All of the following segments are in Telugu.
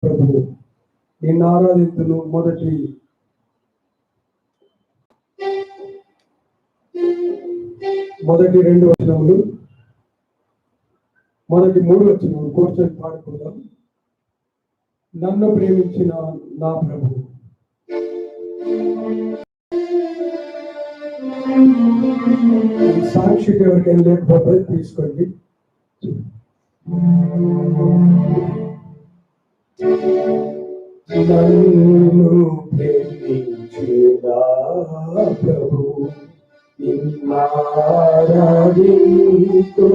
ప్రభు నిన్ను ఆరాధించును. మొదటి 2 వచనములు, మొదటి 3 వచనములు కూర్చొని పాడుకుందాం. నన్ను ప్రేమించిన నా ప్రభు. సాక్షికి ఎవరికైనా లేకపోతే తీసుకోండి. నన్ను ప్రేమించిన ప్రభు నిన్నారాధింతు.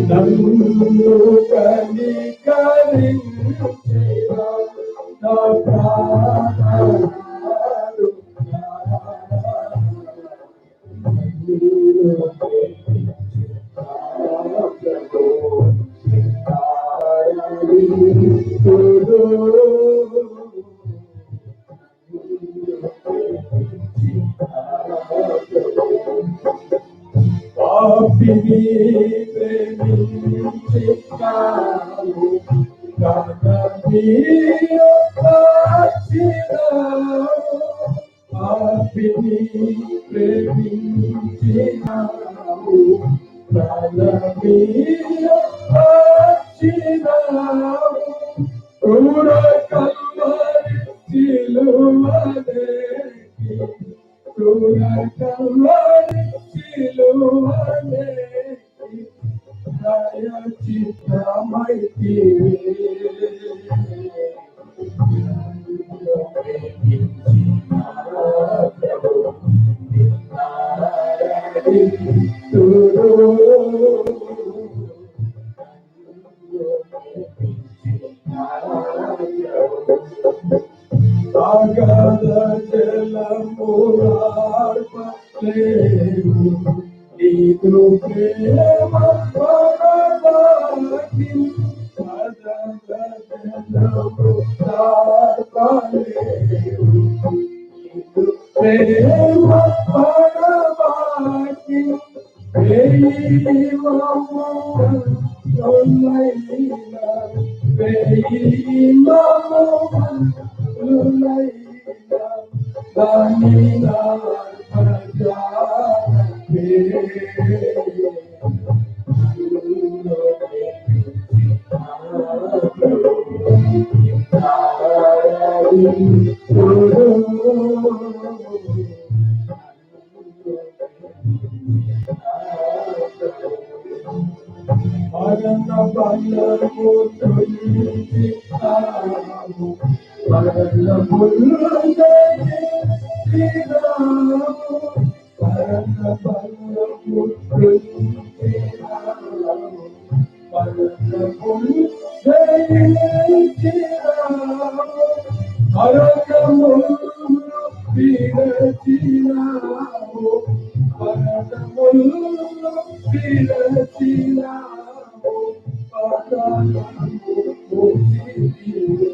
నన్ను కనికరించిన నా ప్రాణనాథు. పాపిని ప్రేమించినావు, పాపిని ప్రేమించినావు, క్రూర కల్వరి సిలువలేకి, క్రూర కల్వరి సిలువలేకి దయ చిత్తమైతివి. అగాధ జలములార్పలేవు, నీకు ప్రేమ పరమాకి. అగాధ జలములార్పలేవు, నీకు ప్రేమ పరమాకి. మరణ బలము తొలగించినావు, మరణములు జయించినావు, మరణ బలము తొలగించినావు, మరణములు జయించినావు, మరణములు విరచినావు, మరణములు విరచినావు, పాతాళము మోసితివి.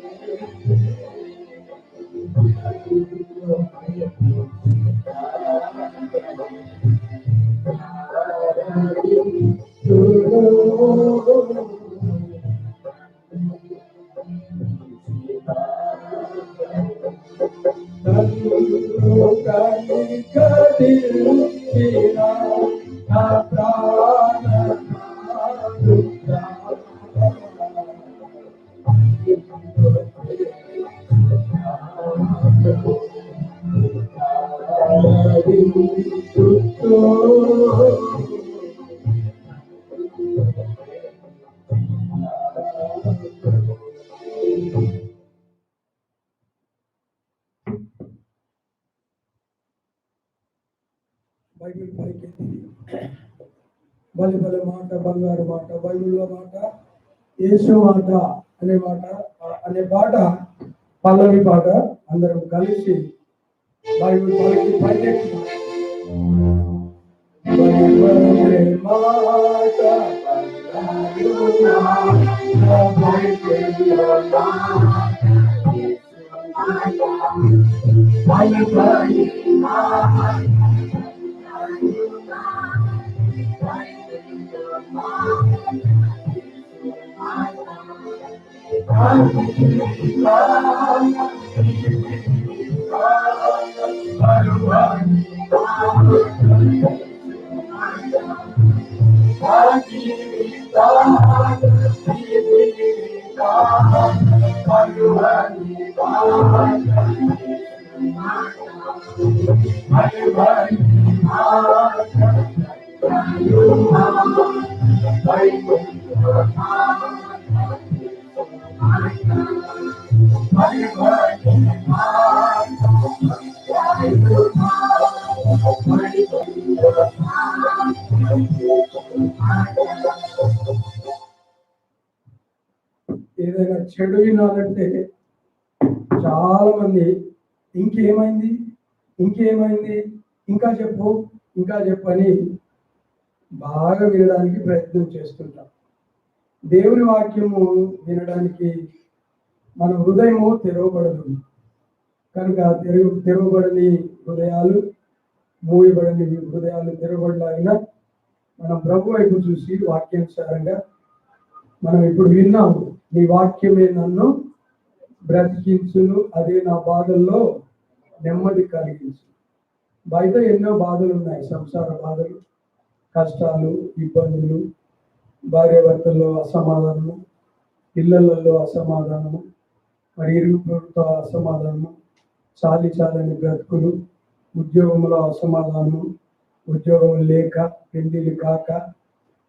నన్ను కనికరించిన నా ప్రాణనాథు. బైబిల్ పైకి బలి బలి మాట, బంగారు మాట, బైబిల్లో మాట, యేసు మాట అనే పాట పల్లవి పాట అందరం కలిసి బైబిల్ పైకి పైకెత్తి ఏదైనా చెడు వినాలంటే చాలా మంది ఇంకేమైంది ఇంకేమైంది ఇంకా చెప్పు అని బాగా వినడానికి ప్రయత్నం చేస్తుంటాం. దేవుని వాక్యము వినడానికి మన హృదయము తెరవబడదు కనుక తెరవబడని హృదయాలు, మూయబడని హృదయాలు తెరవబడలాగిన మనం ప్రభు వైపు చూసి వాక్యానుసారంగా మనం ఇప్పుడు విన్నాము. నీ వాక్యమే నన్ను బ్రతికించును, అదే నా బాధల్లో నెమ్మది కలిగించు. బయట ఎన్నో బాధలు ఉన్నాయి, సంసార బాధలు, కష్టాలు, ఇబ్బందులు, భార్యాభర్తల్లో అసమాధానము, పిల్లలలో అసమాధానము, మరి ఇరుగుతో అసమాధానము, చాలని బ్రతుకులు, ఉద్యోగంలో అసమాధానము, ఉద్యోగం లేక, పెళ్లిలు కాక,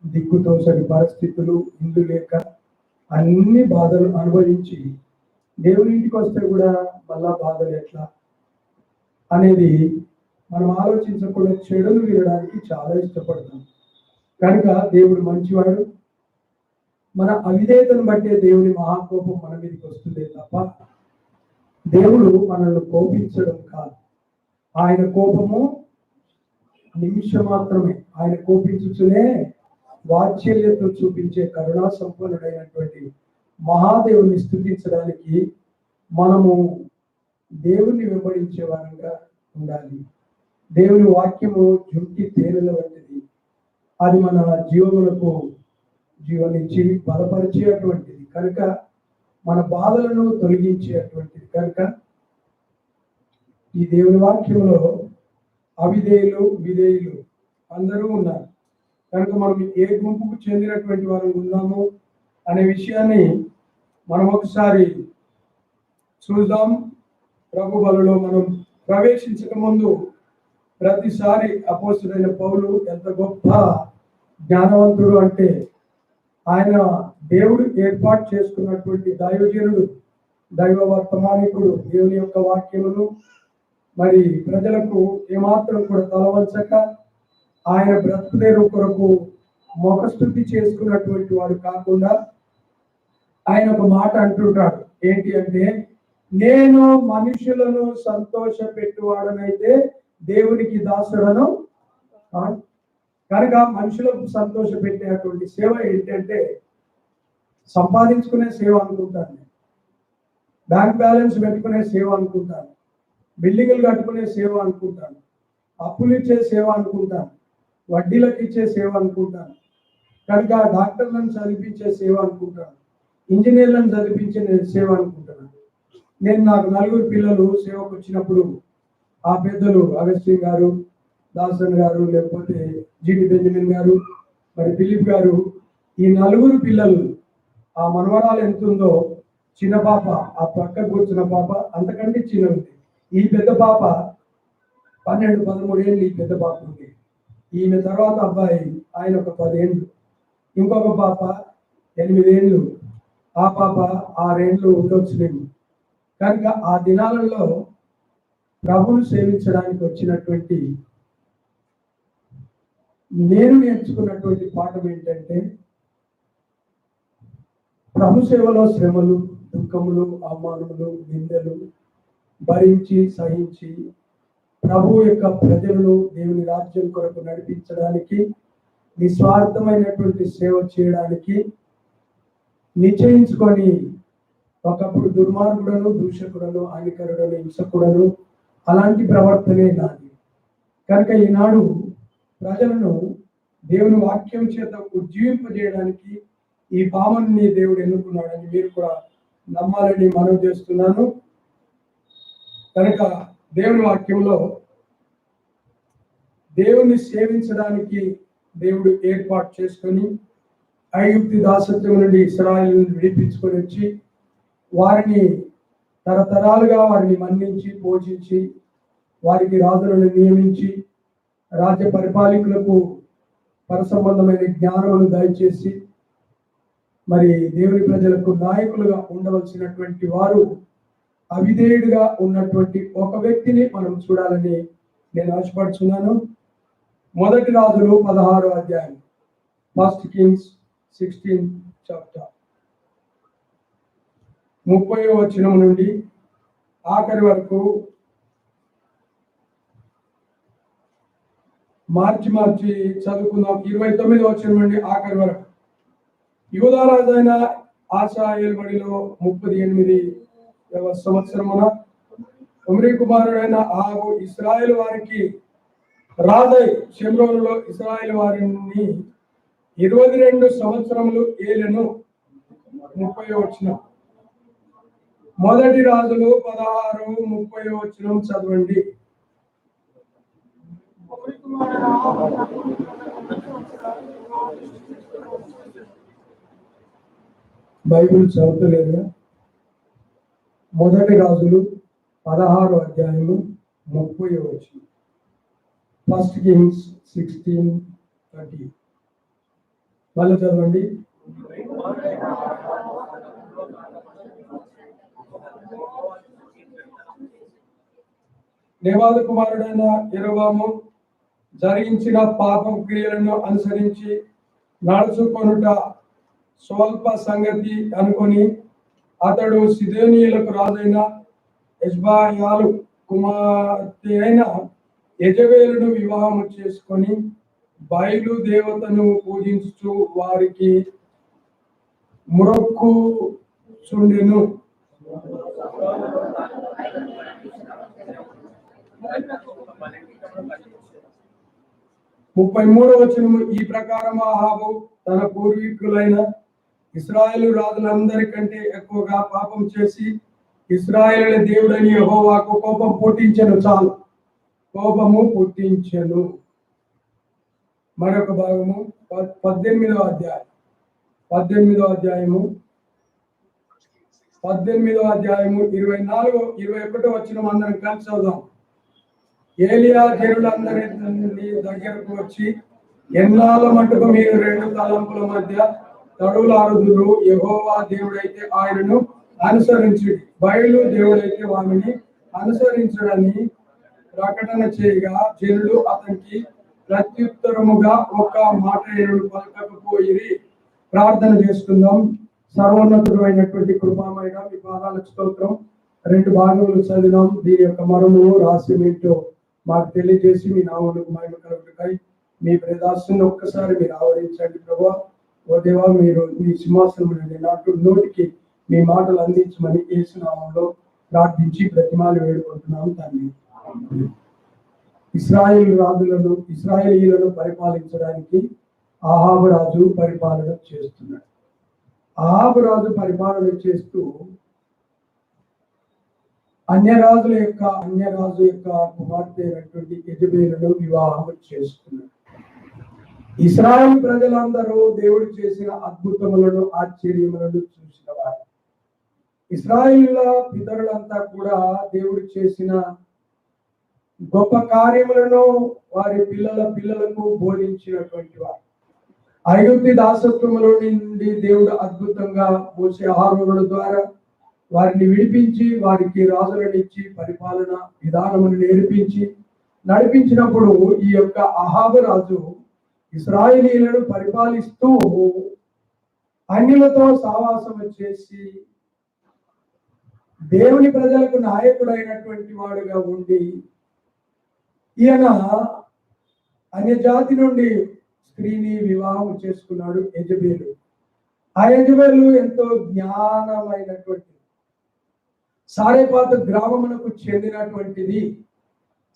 దిక్కుతోసరి పరిస్థితులు, ఇల్లు లేక, అన్ని బాధలు అనుభవించి దేవుని ఇంటికి వస్తే కూడా మళ్ళా బాధలు ఎట్లా అనేది మనం ఆలోచించకుండా చెడులు వినడానికి చాలా ఇష్టపడతాం. కనుక దేవుడు మంచివాడు. మన అవిధేయతను బట్టే దేవుని మహాకోపం మన మీదకి వస్తుందే తప్ప దేవుడు మనల్ని కోపించడం కాదు. ఆయన కోపము నిమిషం మాత్రమే. ఆయన కోపించుచునే వాత్సల్యతో చూపించే కరుణా సంపన్నుడైనటువంటి మహాదేవుని స్తుతించడానికి మనము దేవుని వెంబడించే వారంగా ఉండాలి. దేవుని వాక్యము జుంటి తేనెల వంటిది. అది మన జీవములకు జీవనిచ్చి బలపరిచేటువంటిది కనుక, మన బాధలను తొలగించేటువంటిది కనుక, ఈ దేవుని వాక్యంలో అవిధేయులు, విధేయులు అందరూ ఉన్నారు. కనుక మనం ఏ గుంపుకు చెందినటువంటి వారు ఉన్నాము అనే విషయాన్ని మనం ఒకసారి చూద్దాం. ప్రభు బలలో మనం ప్రవేశించక ముందు ప్రతిసారి అపోస్తుడైన పౌలు ఎంత గొప్ప జ్ఞానవంతుడు అంటే, ఆయన దేవుడు ఏర్పాటు చేసుకున్నటువంటి దైవజనుడు, దైవ వర్తమానికుడు. దేవుని యొక్క వాక్యమును మరి ప్రజలకు ఏమాత్రం కూడా తలవంచక ఆయన బ్రతుకుదేరు కొరకు మొఖస్థుతి చేసుకున్నటువంటి వాడు కాకుండా ఆయన ఒక మాట అంటుంటాడు. ఏంటి అంటే, నేను మనుషులను సంతోష పెట్టువాడనైతే దేవునికి దాసుడను. కనుక మనుషులకు సంతోష పెట్టేటువంటి సేవ ఏంటంటే సంపాదించుకునే సేవ అనుకుంటాను, బ్యాంక్ బ్యాలెన్స్ పెట్టుకునే సేవ అనుకుంటాను, బిల్డింగులు కట్టుకునే సేవ అనుకుంటాను, అప్పులు ఇచ్చే సేవ అనుకుంటాను, వడ్డీలకు ఇచ్చే సేవ అనుకుంటాను. కనుక డాక్టర్లను చదివించే సేవ అనుకుంటాను, ఇంజనీర్లను చదివించే సేవ అనుకుంటాను. నేను నాకు 4 పిల్లలు సేవకు వచ్చినప్పుడు ఆ పెద్దలు అగస్టిన్ గారు, దాసన్ గారు, లేకపోతే జీటి బెంజమిన్ గారు, మరి ఫిలిప్ గారు, ఈ 4 పిల్లలు, ఆ మనవరాలు ఎంత ఉందో, చిన్న పాప ఆ పక్క కూర్చున్న పాప అంతకంటే చిన్న ఉంది. ఈ పెద్ద పాప 12-13 ఏళ్ళు ఈ పెద్ద పాప ఉంది. ఈమె తర్వాత అబ్బాయి ఆయన ఒక 10 ఏళ్ళు, ఇంకొక పాప 8 ఏళ్ళు, ఆ పాప 6 ఏళ్ళు ఉండొచ్చులేము. కనుక ఆ దినాలలో ప్రభువును సేవించడానికి వచ్చినటువంటి నేను నేర్చుకున్నటువంటి పాఠం ఏంటంటే, ప్రభు సేవలో శ్రమలు, దుఃఖములు, అవమానములు, నిందలు భరించి సహించి ప్రభు యొక్క ప్రజలను దేవుని రాజ్యం కొరకు నడిపించడానికి, నిస్వార్థమైనటువంటి సేవ చేయడానికి నిశ్చయించుకొని, ఒకప్పుడు దుర్మార్గుడను, దూషకుడను, హానికరుడను, హింసకుడను, అలాంటి ప్రవర్తనే నాది. కనుక ఈనాడు ప్రజలను దేవుని వాక్యం చేత ఉజ్జీవింపజేయడానికి ఈ పాముని దేవుడు ఎన్నుకున్నాడని మీరు కూడా నమ్మాలని మనవి చేస్తున్నాను. కనుక దేవుని వాక్యంలో దేవుని సేవించడానికి దేవుడు ఏర్పాటు చేసుకొని ఐగుప్తు దాసత్వం నుండి ఇశ్రాయేలును విడిపించుకొని వచ్చి వారిని తరతరాలుగా వారిని మన్నించి పోషించి వారికి రాజులను నియమించి రాజ్య పరిపాలకులకు పరసంబంధమైన జ్ఞానమును దయచేసి మరి దేవుని ప్రజలకు నాయకులుగా ఉండవలసినటువంటి వారు అవిధేయుడిగా ఉన్నటువంటి ఒక వ్యక్తిని మనం చూడాలని నేను ఆశపడుతున్నాను. మొదటి రాజులు 16వ అధ్యాయం, 1 Kings 16 చాప్టర్ 30వ వచనం నుండి ఆఖరి వరకు మార్చి చదువుకుందాం. 29వ వచనం నుండి ఆఖరి వరకు. యూదా రాజైన ఆసా ఏలుబడిలో 38వ సంవత్సరమున ఒమ్రీ కుమారుడైన ఆహాబు ఇశ్రాయేలు వారికి రాజై షెమ్రోనులో ఇశ్రాయేలు వారిని 22 సంవత్సరములు ఏలెను. 30వ వచనం. మొదటి రాజులు 16:30 వచనం చదవండి. బైబిల్ చదవలేదుగా. మొదటి రాజులు 16వ అధ్యాయము 30వ వచనం. 1 Kings 16:30. మళ్ళీ చదవండి. నెబాతు కుమారుడైన యెరోబాము జరిగించిన పాపం క్రియలను అనుసరించి నడుచుకొనుట స్వల్ప సంగతి అనుకొని అతడు సిదోనీయులకు రాజైన యెజ్బయాలు కుమార్తె అయిన యెజబేలును వివాహము చేసుకొని బయలు దేవతను పూజించుచు వారికి మొక్కుచుండెను. 33వ వచనము. ఈ ప్రకారం అహాబు తన పూర్వీకులైన ఇశ్రాయేలు రాజులందరికంటే ఎక్కువగా పాపం చేసి ఇశ్రాయేలు దేవుడని యెహోవాకు కోపం పుట్టించెను. చాలు, కోపము పుట్టించెను. మరొక భాగము 18వ అధ్యాయం, 18వ అధ్యాయము 24-21 వచనం అందరం కలిసి చదువుదాం. ఏలియా జనులందరి దగ్గరకు వచ్చి, ఎన్నాళ్ళ మటుకు మీరు 2 తలంపుల మధ్య తడువులాడుదురు? యెహోవా దేవుడైతే ఆయనను అనుసరించుడి, బయలు దేవుడైతే వారిని అనుసరించడని ప్రకటన చేయగా జనులు అతనికి ప్రత్యుత్తరముగా ఒక మాట పలకకపోయిరి. ప్రార్థన చేసుకుందాం. సర్వోన్నతుడు అయినటువంటి కృపామైన మీ పాదాలకు స్తోత్రం. 2 భాగములు చదివాం. దీని యొక్క మరము రహస్యం ఏంటో మాకు తెలియజేసి మీ నామమునకు మహిమ కలుగుటకై మీ ప్రదాసుని ఒక్కసారి మీరు ఆవరించండి ప్రభువా. ఓ దేవా, మీరు మీ సింహాసనం నుండి నోటికి మీ మాటలు అందించమని యేసు నామములో ప్రార్థించి బ్రతిమాలి వేడుకుంటున్నాం తండ్రి. ఇశ్రాయేలీయులను పరిపాలించడానికి అహాబు రాజు పరిపాలన చేస్తున్నాడు. అహాబు రాజు పరిపాలన చేస్తూ అన్యరాజు యొక్క కుమార్తె అయినటువంటి యెజబేలును వివాహం చేసుకున్నాడు. ఇశ్రాయేలు ప్రజలందరూ దేవుడు చేసిన అద్భుతములను ఆశ్చర్యములను చూసిన వారు. ఇశ్రాయేలుల పితరులంతా కూడా దేవుడు చేసిన గొప్ప కార్యములను వారి పిల్లలకు బోధించినటువంటి వారు. ఐగుప్తు దాసత్వములో నుండి దేవుడు అద్భుతంగా మోసే ఆహారముల ద్వారా వారిని విడిపించి వారికి రాజులనిచ్చి పరిపాలన విధానమును నేర్పించి నడిపించినప్పుడు ఈ యొక్క అహాబు రాజు ఇశ్రాయేలీయులను పరిపాలిస్తూ అన్యులతో సహవాసం చేసి దేవుని ప్రజలకు నాయకుడైనటువంటి వాడుగా ఉండి ఈయన అన్యజాతి నుండి స్త్రీని వివాహం చేసుకున్నాడు, యెజబేలు. ఆ యెజబేలు ఎంతో జ్ఞానమైనటువంటి సారెపాతు గ్రామమునకు చెందినటువంటిది,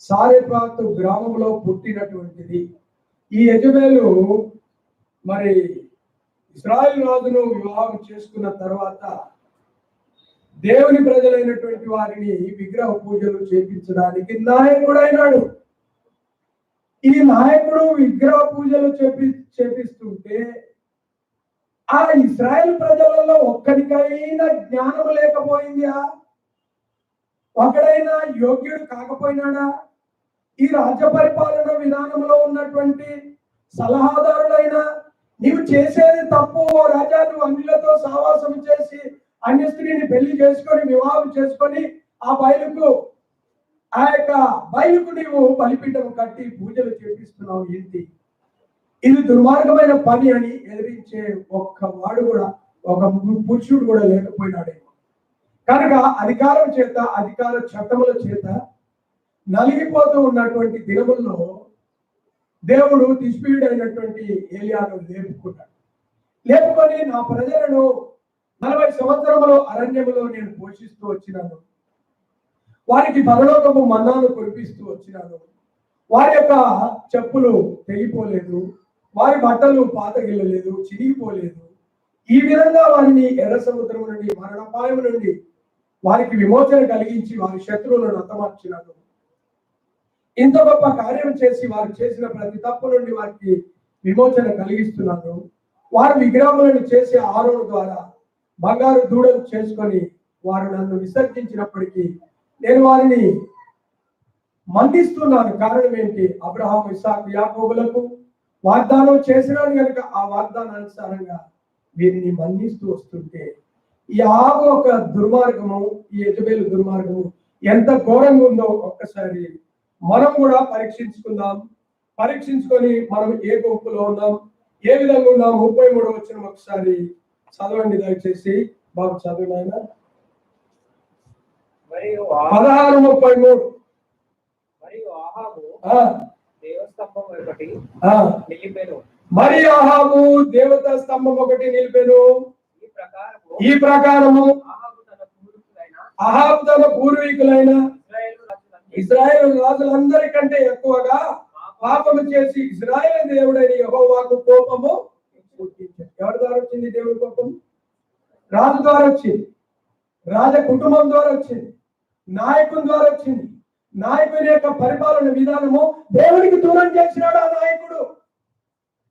సారెపాతు గ్రామంలో పుట్టినటువంటిది. ఈ యెజబెలు మరి ఇశ్రాయేలు రాజును వివాహం చేసుకున్న తర్వాత దేవుని ప్రజలైనటువంటి వారిని విగ్రహ పూజలు చేపించడానికి నాయకుడైనాడు. ఈ నాయకుడు విగ్రహ పూజలు చేపిస్తుంటే ఆ ఇశ్రాయేల్ ప్రజలలో ఒక్కడికైనా జ్ఞానం లేకపోయిందా? ఒకడైనా యోగ్యుడు కాకపోయినాడా? ఈ రాజ్య పరిపాలన విధానంలో ఉన్నటువంటి సలహాదారులైన నీవు చేసేది తప్పు, ఓ రాజా, నువ్వు అన్యులతో సహవాసం చేసి అన్య స్త్రీని పెళ్లి చేసుకొని వివాహం చేసుకొని ఆ బయలుకు నీవు బలిపీఠం కట్టి పూజలు చేపిస్తున్నావు ఏంటి? ఇది దుర్మార్గమైన పని అని ఎదిరించే ఒక్కవాడు కూడా, ఒక పురుషుడు కూడా లేకపోయినాడేమో. కనుక అధికారం చేత, అధికార చట్టముల చేత నలిగిపోతూ ఉన్నటువంటి దినముల్లో దేవుడు తిష్బీయుడైనటువంటి ఏలియాను లేపుకొని నా ప్రజలను 40 సంవత్సరములు అరణ్యములో నేను పోషిస్తూ వచ్చినాను, వారికి పరలోకము మన్నాను కురిపిస్తూ వచ్చినాను, వారి యొక్క చెప్పులు తెగిపోలేదు, వారి బట్టలు పాతగిల్లలేదు, చిరిగిపోలేదు. ఈ విధంగా వారిని ఎర్ర సముద్రం నుండి, మరణపాయం నుండి వారికి విమోచన కలిగించి వారి శత్రువులను హతమార్చినాను. ఇంత గొప్ప కార్యం చేసి వారు చేసిన ప్రతి తప్పు నుండి వారికి విమోచన కలిగిస్తున్నాను. వారు విగ్రహములను చేసి ఆరోను ద్వారా బంగారు దూడలు చేసుకొని వారు నన్ను విసర్జించినప్పటికీ నేను వారిని మన్నిస్తున్నాను. కారణం ఏంటి? అబ్రహాము, ఇస్సాకు, యాకోబులకు వాగ్దానం చేసినాను కనుక ఆ వాగ్దానానుసారంగా వీరిని మన్నిస్తూ వస్తుంటే ఈ ఆగు ఒక దుర్మార్గము, ఈ యెజబెలు దుర్మార్గము ఎంత ఘోరంగా ఉందో ఒక్కసారి మనం కూడా పరీక్షించుకొని మనం ఏ గుంపులో ఉన్నాం, ఏ విధంగా ఉన్నాం. 33వ వచనం ఒకసారి చదవండి దయచేసి. బాబు చదువు ఆయన. 16:33. మరియు ఆహాబు దేవతా స్తంభం ఒకటి నిలిపెను. ఈ ప్రకారము అహాబు తన పూర్వీకులైన ఇశ్రాయేలు రాజులందరికంటే ఎక్కువగా పాపము చేసి ఇశ్రాయేలు దేవుడైన యెహోవాకు కోపము పుట్టించాడు. ఎవరి ద్వారా వచ్చింది దేవుడి కోపం? రాజు ద్వారా వచ్చింది, రాజ కుటుంబం ద్వారా వచ్చింది, నాయకుని ద్వారా వచ్చింది. నాయకుని యొక్క పరిపాలన విధానము దేవునికి దూరం చేసినాడు ఆ నాయకుడు.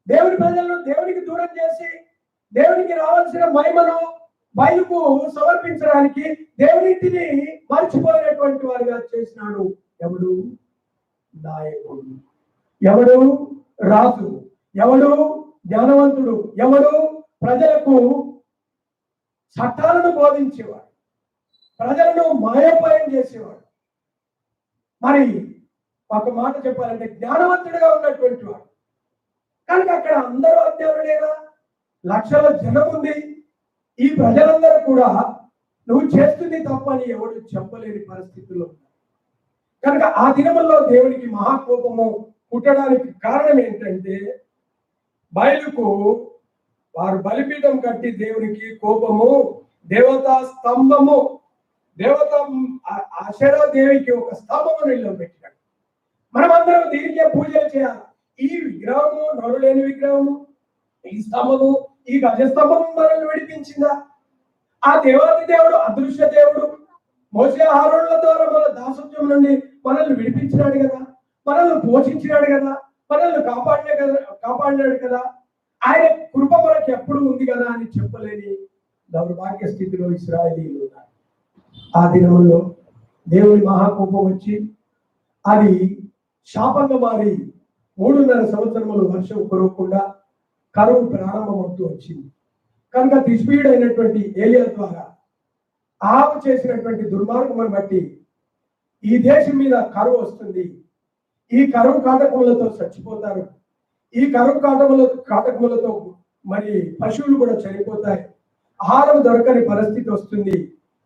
దేవుని ప్రజలను దేవునికి దూరం చేసి దేవునికి రావాల్సిన మహిమను బయలుకు సమర్పించడానికి దేవునింటిని మర్చిపోయినటువంటి వారిగా చేసినాడు. ఎవడు? నాయకుడు. ఎవడు? రాజు. ఎవడు? జ్ఞానవంతుడు. ఎవడు? ప్రజలకు చట్టాలను బోధించేవాడు, ప్రజలను మాయోపాయం చేసేవాడు. మరి ఒక మాట చెప్పాలంటే జ్ఞానవంతుడిగా ఉన్నటువంటి వాడు. కనుక అక్కడ అందరూ అజ్ఞానులేనా? లక్షల జనం ఉంది. ఈ ప్రజలందరూ కూడా నువ్వు చేస్తుంది తప్పని ఎవడు చెప్పలేని పరిస్థితుల్లో ఉన్నారు. కనుక ఆ దినముల్లో దేవునికి మహాకోపము పుట్టడానికి కారణం ఏంటంటే బయలుకు వారు బలిపీఠం కట్టి దేవునికి కోపము, దేవతా స్తంభము, దేవత అషేరా దేవికి ఒక స్తంభము నిలబెట్టాడు. మనమందరం దీనికే పూజలు చేయాలి. ఈ విగ్రహము, నోరు లేని విగ్రహము, ఈ స్తంభము, ఈ గజస్తంభము మనల్ని విడిపించిందా? ఆ దేవాది దేవుడు, అదృశ్య దేవుడు మోసే ఆరోళ్ల ద్వారా మన దాసత్వం నుండి మనల్ని విడిపించినాడు కదా, మనల్ని పోషించినాడు కదా, మనల్ని కాపాడినాడు కదా. ఆయన కృప మనకి ఎప్పుడు ఉంది కదా అని చెప్పలేని దౌర్భాగ్య స్థితిలో ఇశ్రాయేలీయులు ఉన్నారు. ఆ దినముల్లో దేవుని మహాకోపం వచ్చి అది శాపంగా మారి 3.5 సంవత్సరములు వర్షం కురవకుండా కరువు ప్రారంభమవుతూ వచ్చింది. కనుక తిష్బీయుడైనటువంటి ఏలియా ద్వారా ఆపు చేసినటువంటి దుర్మార్గమును బట్టి ఈ దేశం మీద కరువు వస్తుంది. ఈ కరువు కాటకములతో చచ్చిపోతారు. ఈ కరువు కాటకములతో మరి పశువులు కూడా చనిపోతాయి. ఆహారం దొరకని పరిస్థితి వస్తుంది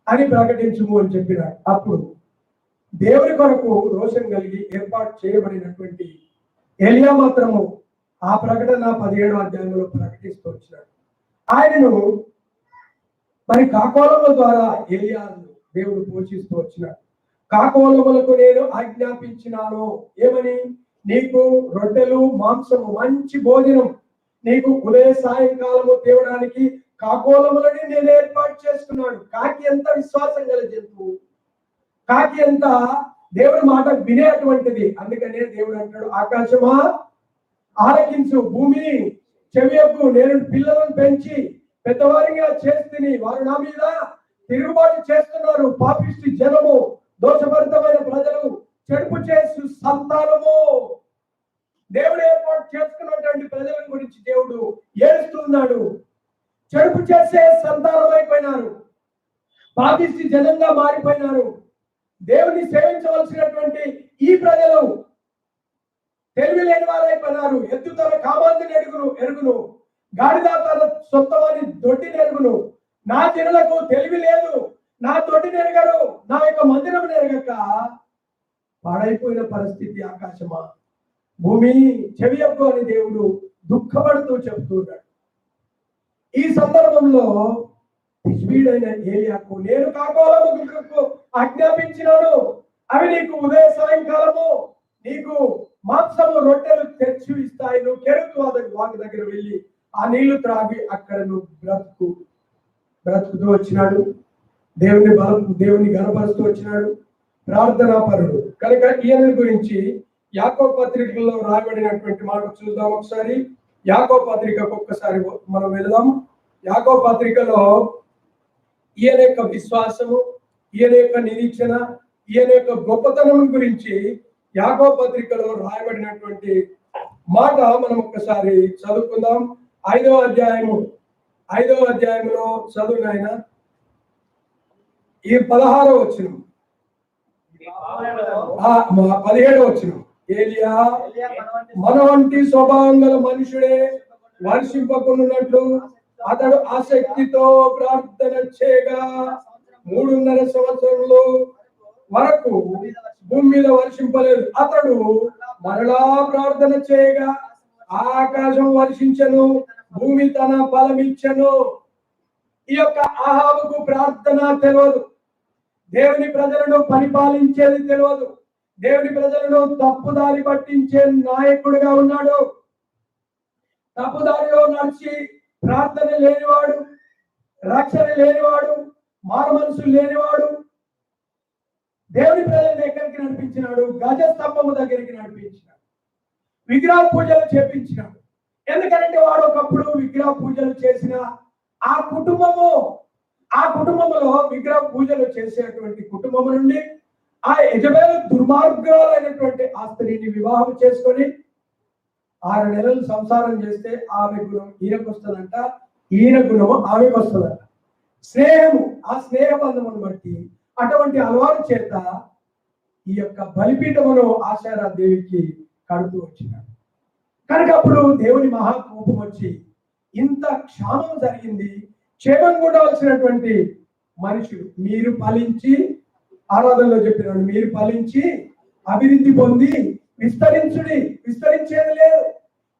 అని ప్రకటించుము అని చెప్పినాడు. అప్పుడు దేవుని కొరకు రోషం కలిగి ఏర్పాటు చేయబడినటువంటి ఏలియా మాత్రము ఆ ప్రకటన 17వ అధ్యాయంలో ప్రకటిస్తూ వచ్చినాడు. ఆయనను మరి కాకోలముల ద్వారా ఏలియాను దేవుడు పోషిస్తూ వచ్చినాడు. కాకోలములకు నేను ఆజ్ఞాపించినాను ఏమని? నీకు రొట్టెలు మాంసము మంచి భోజనం నీకు ఉదయ సాయంకాలము తేవడానికి కాకోలములని నేను ఏర్పాటు చేసుకున్నాను. కాకి ఎంత విశ్వాసం గల జంతువు, కాకి ఎంత దేవుడి మాట వినేటువంటిది. అందుకనే దేవుడు అంటాడు, ఆకాశమా ఆలకించు, భూమి చెవియొగ్గు, నేను పిల్లలను పెంచి పెద్దవారిగా చేస్తుని, వారు నా మీద తిరుగుబాటు చేస్తున్నారు. పాపిష్టి జనము, దోషభరితమైన ప్రజలు, చెడుపు చేసు సంతానము. దేవుడు ఏర్పాటు చేసుకున్నటువంటి ప్రజల గురించి దేవుడు ఏడుస్తున్నాడు. చెడుపు చేసే సంతానం అయిపోయినారు, పాపిష్టి జనంగా మారిపోయినారు. దేవుని సేవించవలసినటువంటి ఈ ప్రజలు తెలివి లేని వారైపోయినారు. ఎద్దు తన కామాంతిని ఎరుగును, గాడిద తన సొంతమని దొడ్డిని ఎరుగును. నా జనులకు తెలివి లేదు, నా దొడ్డిని ఎరగరు, నా యొక్క మందిరం ఎరగక పాడైపోయిన పరిస్థితి. ఆకాశమా భూమి చెవియొగ్గు అని దేవుడు దుఃఖపడుతూ చెబుతున్నాడు. ఈ సందర్భంలో తిష్బీడైన ఏలియాకు నేను కాకోలముకు ఆజ్ఞాపించినాను, అవి నీకు ఉదయ సాయంకాలము నీకు మాంసము రొట్టెలు తెచ్చి ఇస్తాయి. నువ్వు కెరుకు వాకి దగ్గర వెళ్ళి ఆ నీళ్లు త్రాగి అక్కడ నువ్వు బ్రతుకుతూ వచ్చినాడు. దేవుని గణపరుస్తూ వచ్చినాడు, ప్రార్థనాపరుడు కనుక. ఈయన గురించి యాకోబు పత్రికలో రాయబడినటువంటి మాట చూద్దాం ఒకసారి. యాకోబు పత్రికకు ఒక్కసారి మనం వెళదాం. యాకోబు పత్రికలో ఈయన యొక్క విశ్వాసము, ఈయన యొక్క నిరీక్షణ, ఈయన యొక్క గొప్పతనం గురించి యాకోబు పత్రికలో రాయబడినటువంటి మాట మనం ఒక్కసారి చదువుకుందాం. 5వ అధ్యాయంలో చదువునైనా ఈ 16వ వచనం, 17వ వచనం. ఏలియా మన వంటి స్వభావం గల మనుషుడే వర్షింపకున్నట్లు అతడు ఆసక్తితో ప్రార్థన చేయగా 3.5 సంవత్సరంలో వరకు భూమి మీద వర్షింపలేదు. అతడు మరలా ప్రార్థన చేయగా ఆకాశం వర్షించను, భూమి తన ఫలమిచ్చను. ఈ యొక్క అహాబుకు ప్రార్థన తెలియదు, దేవుని ప్రజలను పరిపాలించేది తెలియదు, దేవుని ప్రజలను తప్పుదారి పట్టించే నాయకుడిగా ఉన్నాడు. తప్పుదారిలో నడిచి ప్రార్థన లేనివాడు, రక్షణ లేనివాడు, మారు మనసు లేనివాడు దేవుని ప్రజలను ఎక్కడికి నడిపించినాడు? గజ స్తంభము దగ్గరికి నడిపించినాడు, విగ్రహ పూజలు చేపించినాడు. ఎందుకంటే వాడు ఒకప్పుడు విగ్రహ పూజలు చేసిన ఆ కుటుంబములో విగ్రహ పూజలు చేసేటువంటి కుటుంబం నుండి ఆ యజబేలు దుర్మార్గురాలైనటువంటి ఆ స్త్రీని వివాహం చేసుకొని 6 నెలలు సంసారం చేస్తే ఆమె గుణం ఈయనకు వస్తుందంట, ఈయన గుణము ఆమెకు వస్తుందంట. స్నేహము, ఆ స్నేహ బంధమును బట్టి అటువంటి అలవాటు చేత ఈ యొక్క బలిపీఠమును ఆశారాదేవికి కడుతూ వచ్చినాడు. కనుక అప్పుడు దేవుని మహాకోపం వచ్చి ఇంత క్షామం జరిగింది. క్షేమం ఉండవలసినటువంటి మనుషులు మీరు ఫలించి, ఆరాధనలో చెప్పినాడు, మీరు ఫలించి అభివృద్ధి పొంది విస్తరించేది లేదు.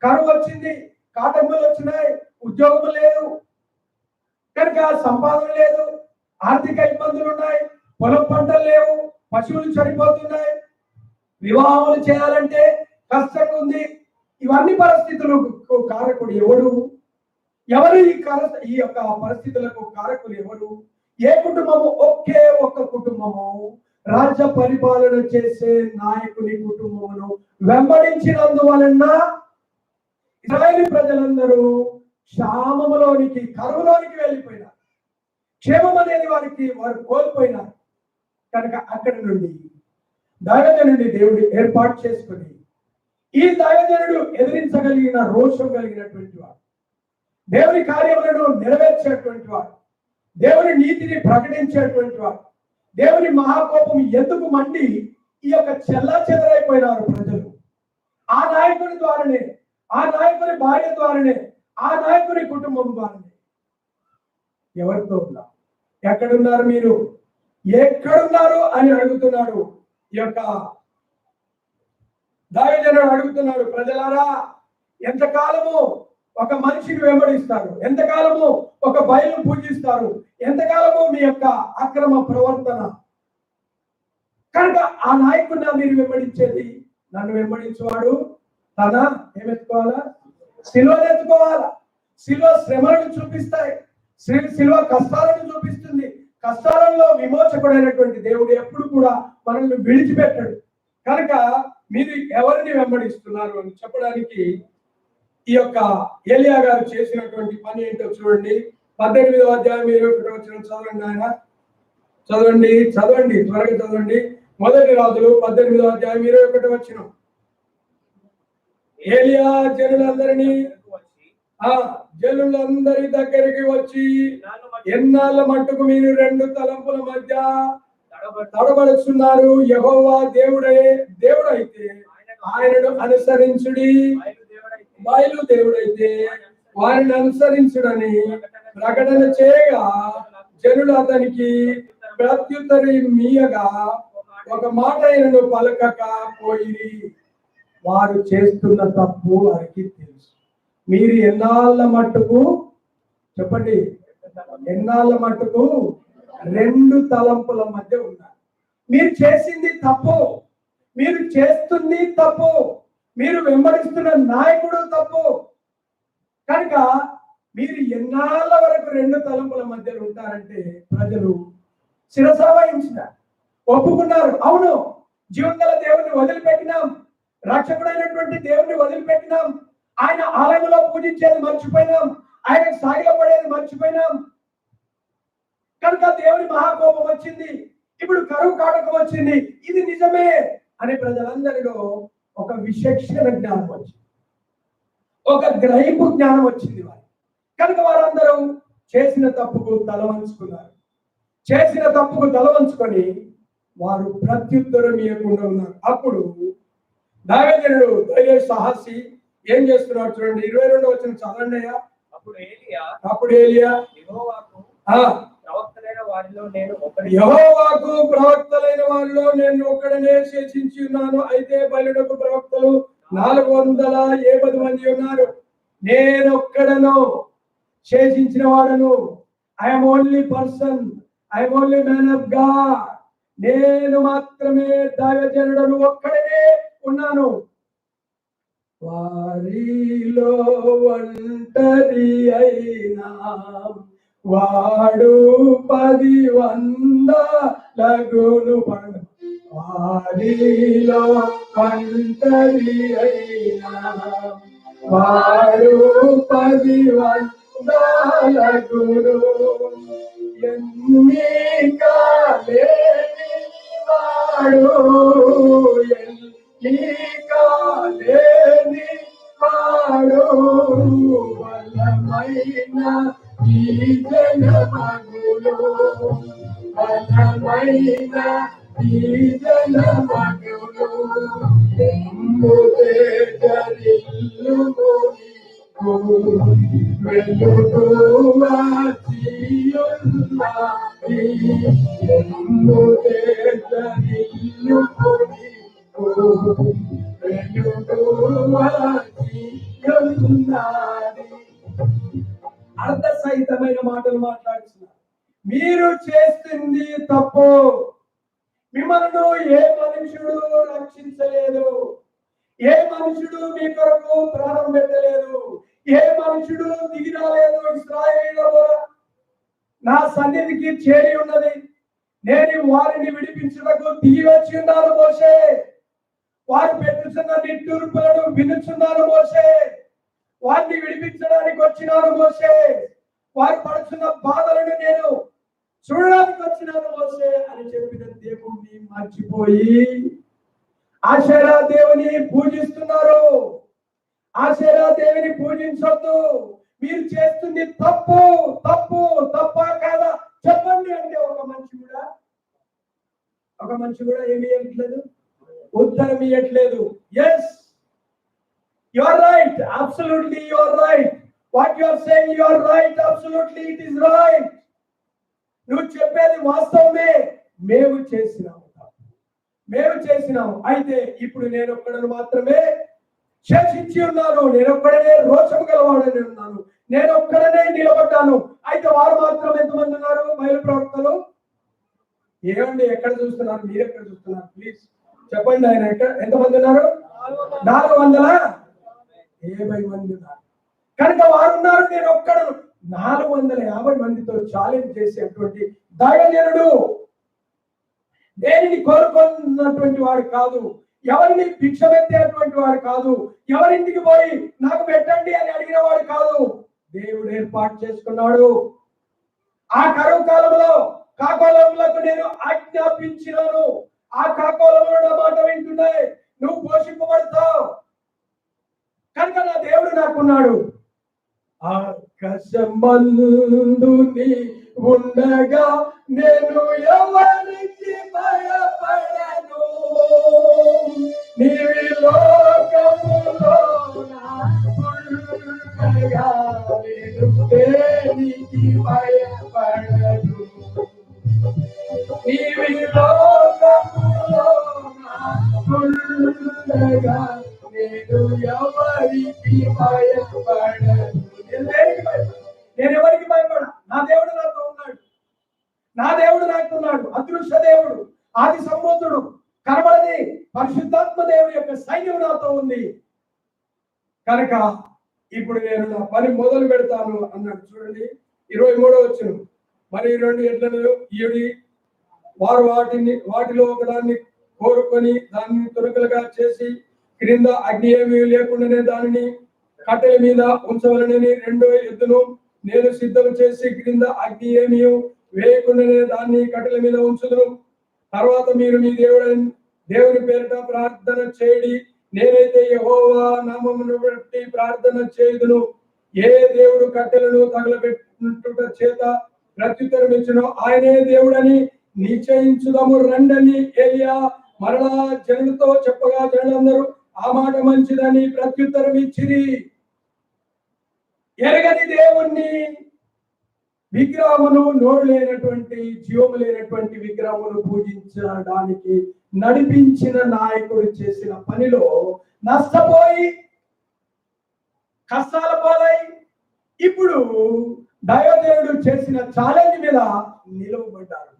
కరువు వచ్చింది, కాటములు వచ్చినాయి, ఉద్యోగం లేదు, కనుక సంపాదన లేదు, ఆర్థిక ఇబ్బందులు ఉన్నాయి, పొలం పంటలు లేవు, పశువులు చనిపోతున్నాయి, వివాహములు చేయాలంటే కష్టం ఉంది. ఇవన్నీ పరిస్థితులకు కారకుడు ఎవరు? ఈ యొక్క పరిస్థితులకు కారకులు ఎవరు? ఏ కుటుంబము? ఒకే ఒక్క కుటుంబము రాజ్య పరిపాలన చేసే నాయకుని కుటుంబమును వెంబడించినందువలన ఇశ్రాయేలు ప్రజలందరూ క్షామములోనికి, కరువులోనికి వెళ్ళిపోయినారు. క్షేమం అనేది వారు కోల్పోయినారు. కనుక అక్కడి నుండి దైవజనుడిని దేవుడు ఏర్పాటు చేసుకుని, ఈ దైవజనుడు ఎదిరించగలిగిన రోషం కలిగినటువంటి వాడు, దేవుని కార్యములను నెరవేర్చేటువంటి వాడు, దేవుని నీతిని ప్రకటించేటువంటి వాడు. దేవుని మహాకోపం ఎందుకు మండి ఈ యొక్క చెల్లాచెదరైపోయినారు ప్రజలు? ఆ నాయకుని ద్వారానే, ఆ నాయకుని భార్య ద్వారానే, ఆ నాయకుని కుటుంబం ద్వారానే. ఎవరితో ఉన్నారు? ఎక్కడున్నారు మీరు? ఎక్కడున్నారు అని అడుగుతున్నాడు. ఈ యొక్క దైవజనుడు అడుగుతున్నాడు, ప్రజలారా ఎంతకాలము ఒక మనిషిని వెంబడిస్తారు? ఎంతకాలము ఒక బయలును పూజిస్తారు? ఎంతకాలము మీ యొక్క అక్రమ ప్రవర్తన? కనుక ఆ నాయకుడిని మీరు వెంబడించేది నన్ను వెంబడించేవాడు తన ఏమెత్తుకోవాలా? సిలువను ఎత్తుకోవాలా. సిలువ శ్రమలను చూపిస్తాయి, సిలువ కష్టాలను చూపిస్తుంది. కష్టాలలో విమోచకుడైనటువంటి దేవుడు ఎప్పుడు కూడా మనల్ని విడిచిపెట్టడు. కనుక మీరు ఎవరిని వెంబడిస్తున్నారు అని చెప్పడానికి ఈ యొక్క ఏలియా గారు చేసినటువంటి పని ఏంటో చూడండి. 18వ అధ్యాయం 21వ వచనం చదవండి. ఆయన చదవండి త్వరగా చదవండి. మొదటి రాజులు 18వ అధ్యాయం 21వ వచనం. ఏలియా జనులందరి దగ్గరికి వచ్చి, ఎన్నాళ్ళ మట్టుకు మీరు రెండు తలంపుల మధ్య తడబడుచున్నారు? యెహోవా దేవుడైతే ఆయనను అనుసరించుడి, బయలు దేవుడైతే వారిని అనుసరించుడని ప్రకటన చేయగా, జనులు అతనికి ప్రత్యుత్తరమియ్యగా ఒక మాట ఆయనను పలకక పోయి. వారు చేస్తున్న తప్పు వారికి తెలుసు. మీరు ఎన్నాళ్ళ మట్టుకు చెప్పండి, ఎన్నాళ్ళ మట్టుకు రెండు తలంపుల మధ్య ఉన్నారు. మీరు చేసింది తప్పు, మీరు చేస్తుంది తప్పు, మీరు వెంబడిస్తున్న నాయకుడు తప్పు. కనుక మీరు ఎన్నాళ్ళ వరకు రెండు తలంపుల మధ్యలో ఉంటారంటే ప్రజలు శిరస వహించిన ఒప్పుకున్నారు. అవును, జీవంగల దేవుని వదిలిపెట్టినాం, రక్షకుడైనటువంటి దేవుని వదిలిపెట్టినాం, ఆయన ఆలయంలో పూజించేది మర్చిపోయినాం, ఆయన సాగిలపడేది మర్చిపోయినాం. కనుక దేవుని మహాకోపం వచ్చింది, ఇప్పుడు కరువు కాటకం వచ్చింది, ఇది నిజమే అని ప్రజలందరిలో ఒక విచక్షణ జ్ఞానం వచ్చింది, ఒక గ్రహింపు జ్ఞానం వచ్చింది వారు. కనుక వారందరూ చేసిన తప్పుకు తల వంచుకున్నారు. చేసిన తప్పుకు తల వంచుకొని వారు ప్రత్యుత్తరం ఇవ్వకుండా ఉన్నారు. అప్పుడు దావీదు ధైర్య సాహసి ఏం చేస్తున్నాడు చూడండి. 22వ వచనం చదవండి అయ్యా. అప్పుడు ఏలియా యెహోవాకు ప్రవక్తలైన వారిలో నేను ఒక్కడనే శేషించి ఉన్నాను. అయితే బయలుడకు ప్రవక్తలు 450 మంది ఉన్నారు. నేను ఒక్కడను శేషించిన వాడను. I'm only person, I'm only man of God. నేను మాత్రమే దైవజనుడను, ఒక్కడనే ఉన్నాను. వారిలో ఒంటరి అయినా వాడు 10 వందలగును. వారిలో ఒంటరి అయినా వాడు 10 వందలగును. ఎన్నిక లేని వాడు, ఎన్నిక లేని వాడు బలమైన ఈ జనమగులు, బలమైన ఈ జనమగులు. వెలుగు వాచియున్నది, అర్థసహితమైన మాటలు మాట్లాడుతున్నారు. మీరు చేస్తుంది తప్పు. మిమ్మల్ని ఏ మనుషుడు రక్షించలేదు, ఏ మనుషుడు మీ కొరకు ప్రాణం పెట్టలేదు, ఏ మనుషుడు దిగి రాలేదు. ఇశ్రాయేలు నా సన్నిధికి చేరి ఉన్నది, నేను వారిని విడిపించుటకు దిగి వచ్చి ఉన్నాను మోషే. వారు పెట్టుచున్న నిట్టూర్పులను వినుచున్నాను మోషే. వారిని విడిపించడానికి వచ్చినాను మోషే. వారు పడుతున్న బాధలను నేను చూడడానికి వచ్చినాను మోషే అని చెప్పిన దేవుణ్ణి మర్చిపోయి ఆశేరా దేవుని పూజిస్తున్నారు. ఆశేరా దేవుని పూజించొద్దు. మీరు చేస్తుంది తప్పు, తప్పు, తప్ప కాదా చెప్పండి అంటే ఒక మనిషి కూడా ఏమి ఇవ్వట్లేదు, ఉత్తరం ఇవ్వట్లేదు. Yes, you are right, absolutely you are right. What you are saying you are right, absolutely it is right. నువ్వు చెప్పేది వాస్తవమే. మేము చేసినాము. అయితే ఇప్పుడు నేను ఒక్కడను మాత్రమే శేషించి ఉన్నాను. నేను ఒక్కడనే రోషం గలవాడని ఉన్నాను. నేను ఒక్కడనే నిలబడ్డాను. అయితే వారు మాత్రం ఎంతమంది ఉన్నారు? బయలు ప్రవక్తలు. ఏమండి, ఎక్కడ చూస్తున్నారు? మీరు ఎక్కడ చూస్తున్నారు? ప్లీజ్ చెప్పండి, ఆయన ఎంతమంది ఉన్నారు? 450 మంది ఉన్నారు. కనుక వారు ఉన్నారు, నేను ఒక్కడు. 450 మందితో ఛాలెంజ్ చేసేటువంటి దైవజనుడు. దేనిని కోరుకున్నటువంటి వాడు కాదు, ఎవరిని భిక్షమెత్తేటువంటి వాడు కాదు, ఎవరింటికి పోయి నాకు పెట్టండి అని అడిగిన వాడు కాదు. దేవుడు ఏర్పాటు చేసుకున్నాడు. ఆ కరువు కాలంలో కాకోలములకు నేను ఆజ్ఞాపించినాను. ఆ కాకోలములు నా మాట వింటున్నాయి, నువ్వు పోషింపబడతావు. కనుక నా దేవుడు నాకున్నాడు. ఆకాశమందు నీ ఉండగా నేను ఎవరికి భయపడను. నీవి లోకములో ఉండగా నేను దేనికి భయపడను. నీవి లోకములో ఉండగా నేను ఎవరికి భయపడను. నేను ఎవరికి భయపడ. నా దేవుడు నాతో ఉన్నాడు. నా దేవుడు నాకున్నాడు. అదృశ్య దేవుడు, ఆది సంబోధుడు, కనబడని పరిశుద్ధాత్మ దేవుడి యొక్క సైన్యం నాతో ఉంది. కనుక ఇప్పుడు నేను నా పని మొదలు పెడతాను అన్నాడు. చూడండి 23వ వచనం. మరి 2 ఎడ్లను ఈడి వారు వాటిలో ఒకదాన్ని కోరుకొని దాన్ని తునకలుగా చేసి క్రింద అగ్ని ఏమీ లేకుండానే దానిని కట్టెల మీద ఉంచవలనని 2వ ఎద్దును నేను సిద్ధం చేసి క్రింద అగ్ని ఏమీ వేయకుండానే దాన్ని కట్టెల మీద ఉంచుదును. తర్వాత మీరు మీ దేవుని పేరిట ప్రార్థన చేయడి. నేనైతే యెహోవా నామమును బట్టి ప్రార్థన చేయుదును. ఏ దేవుడు కట్టెలను తగలబెట్టుట చేత ప్రత్యుత్తరం ఇచ్చునో ఆయనే దేవుడని నిశ్చయించుదాము రండని ఏలియా మరలా జనులతో చెప్పగా జనులందరూ ఆ మాట మంచిదని ప్రత్యుత్తరం ఇచ్చిరి. ఎరగని దేవుణ్ణి, విగ్రహమును, నోరు లేనటువంటి జీవము లేనటువంటి విగ్రహమును పూజించడానికి నడిపించిన నాయకుడు చేసిన పనిలో నష్టపోయి కష్టాల పాలై ఇప్పుడు దైవదేవుడు చేసిన ఛాలెంజ్ మీద నిలవబడ్డారు.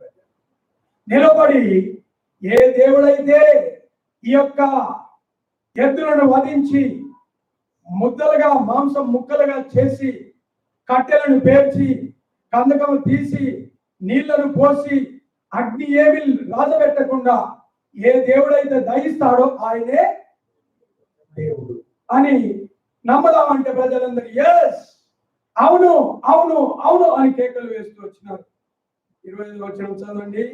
నిలబడి ఏ దేవుడైతే ఈ యొక్క ఎద్దులను వధించి ముద్దలుగా మాంసం ముక్కలుగా చేసి కట్టెలను పేర్చి కందకము తీసి నీళ్లను పోసి అగ్ని ఏమి రాజబెట్టకుండా ఏ దేవుడైతే దయిస్తాడో ఆయనే దేవుడు అని నమ్మదామంటే ప్రజలందరూ ఎస్, అవును అవును అవును అని కేకలు వేస్తూ వచ్చినారు. 25వ వచనం చదవండి.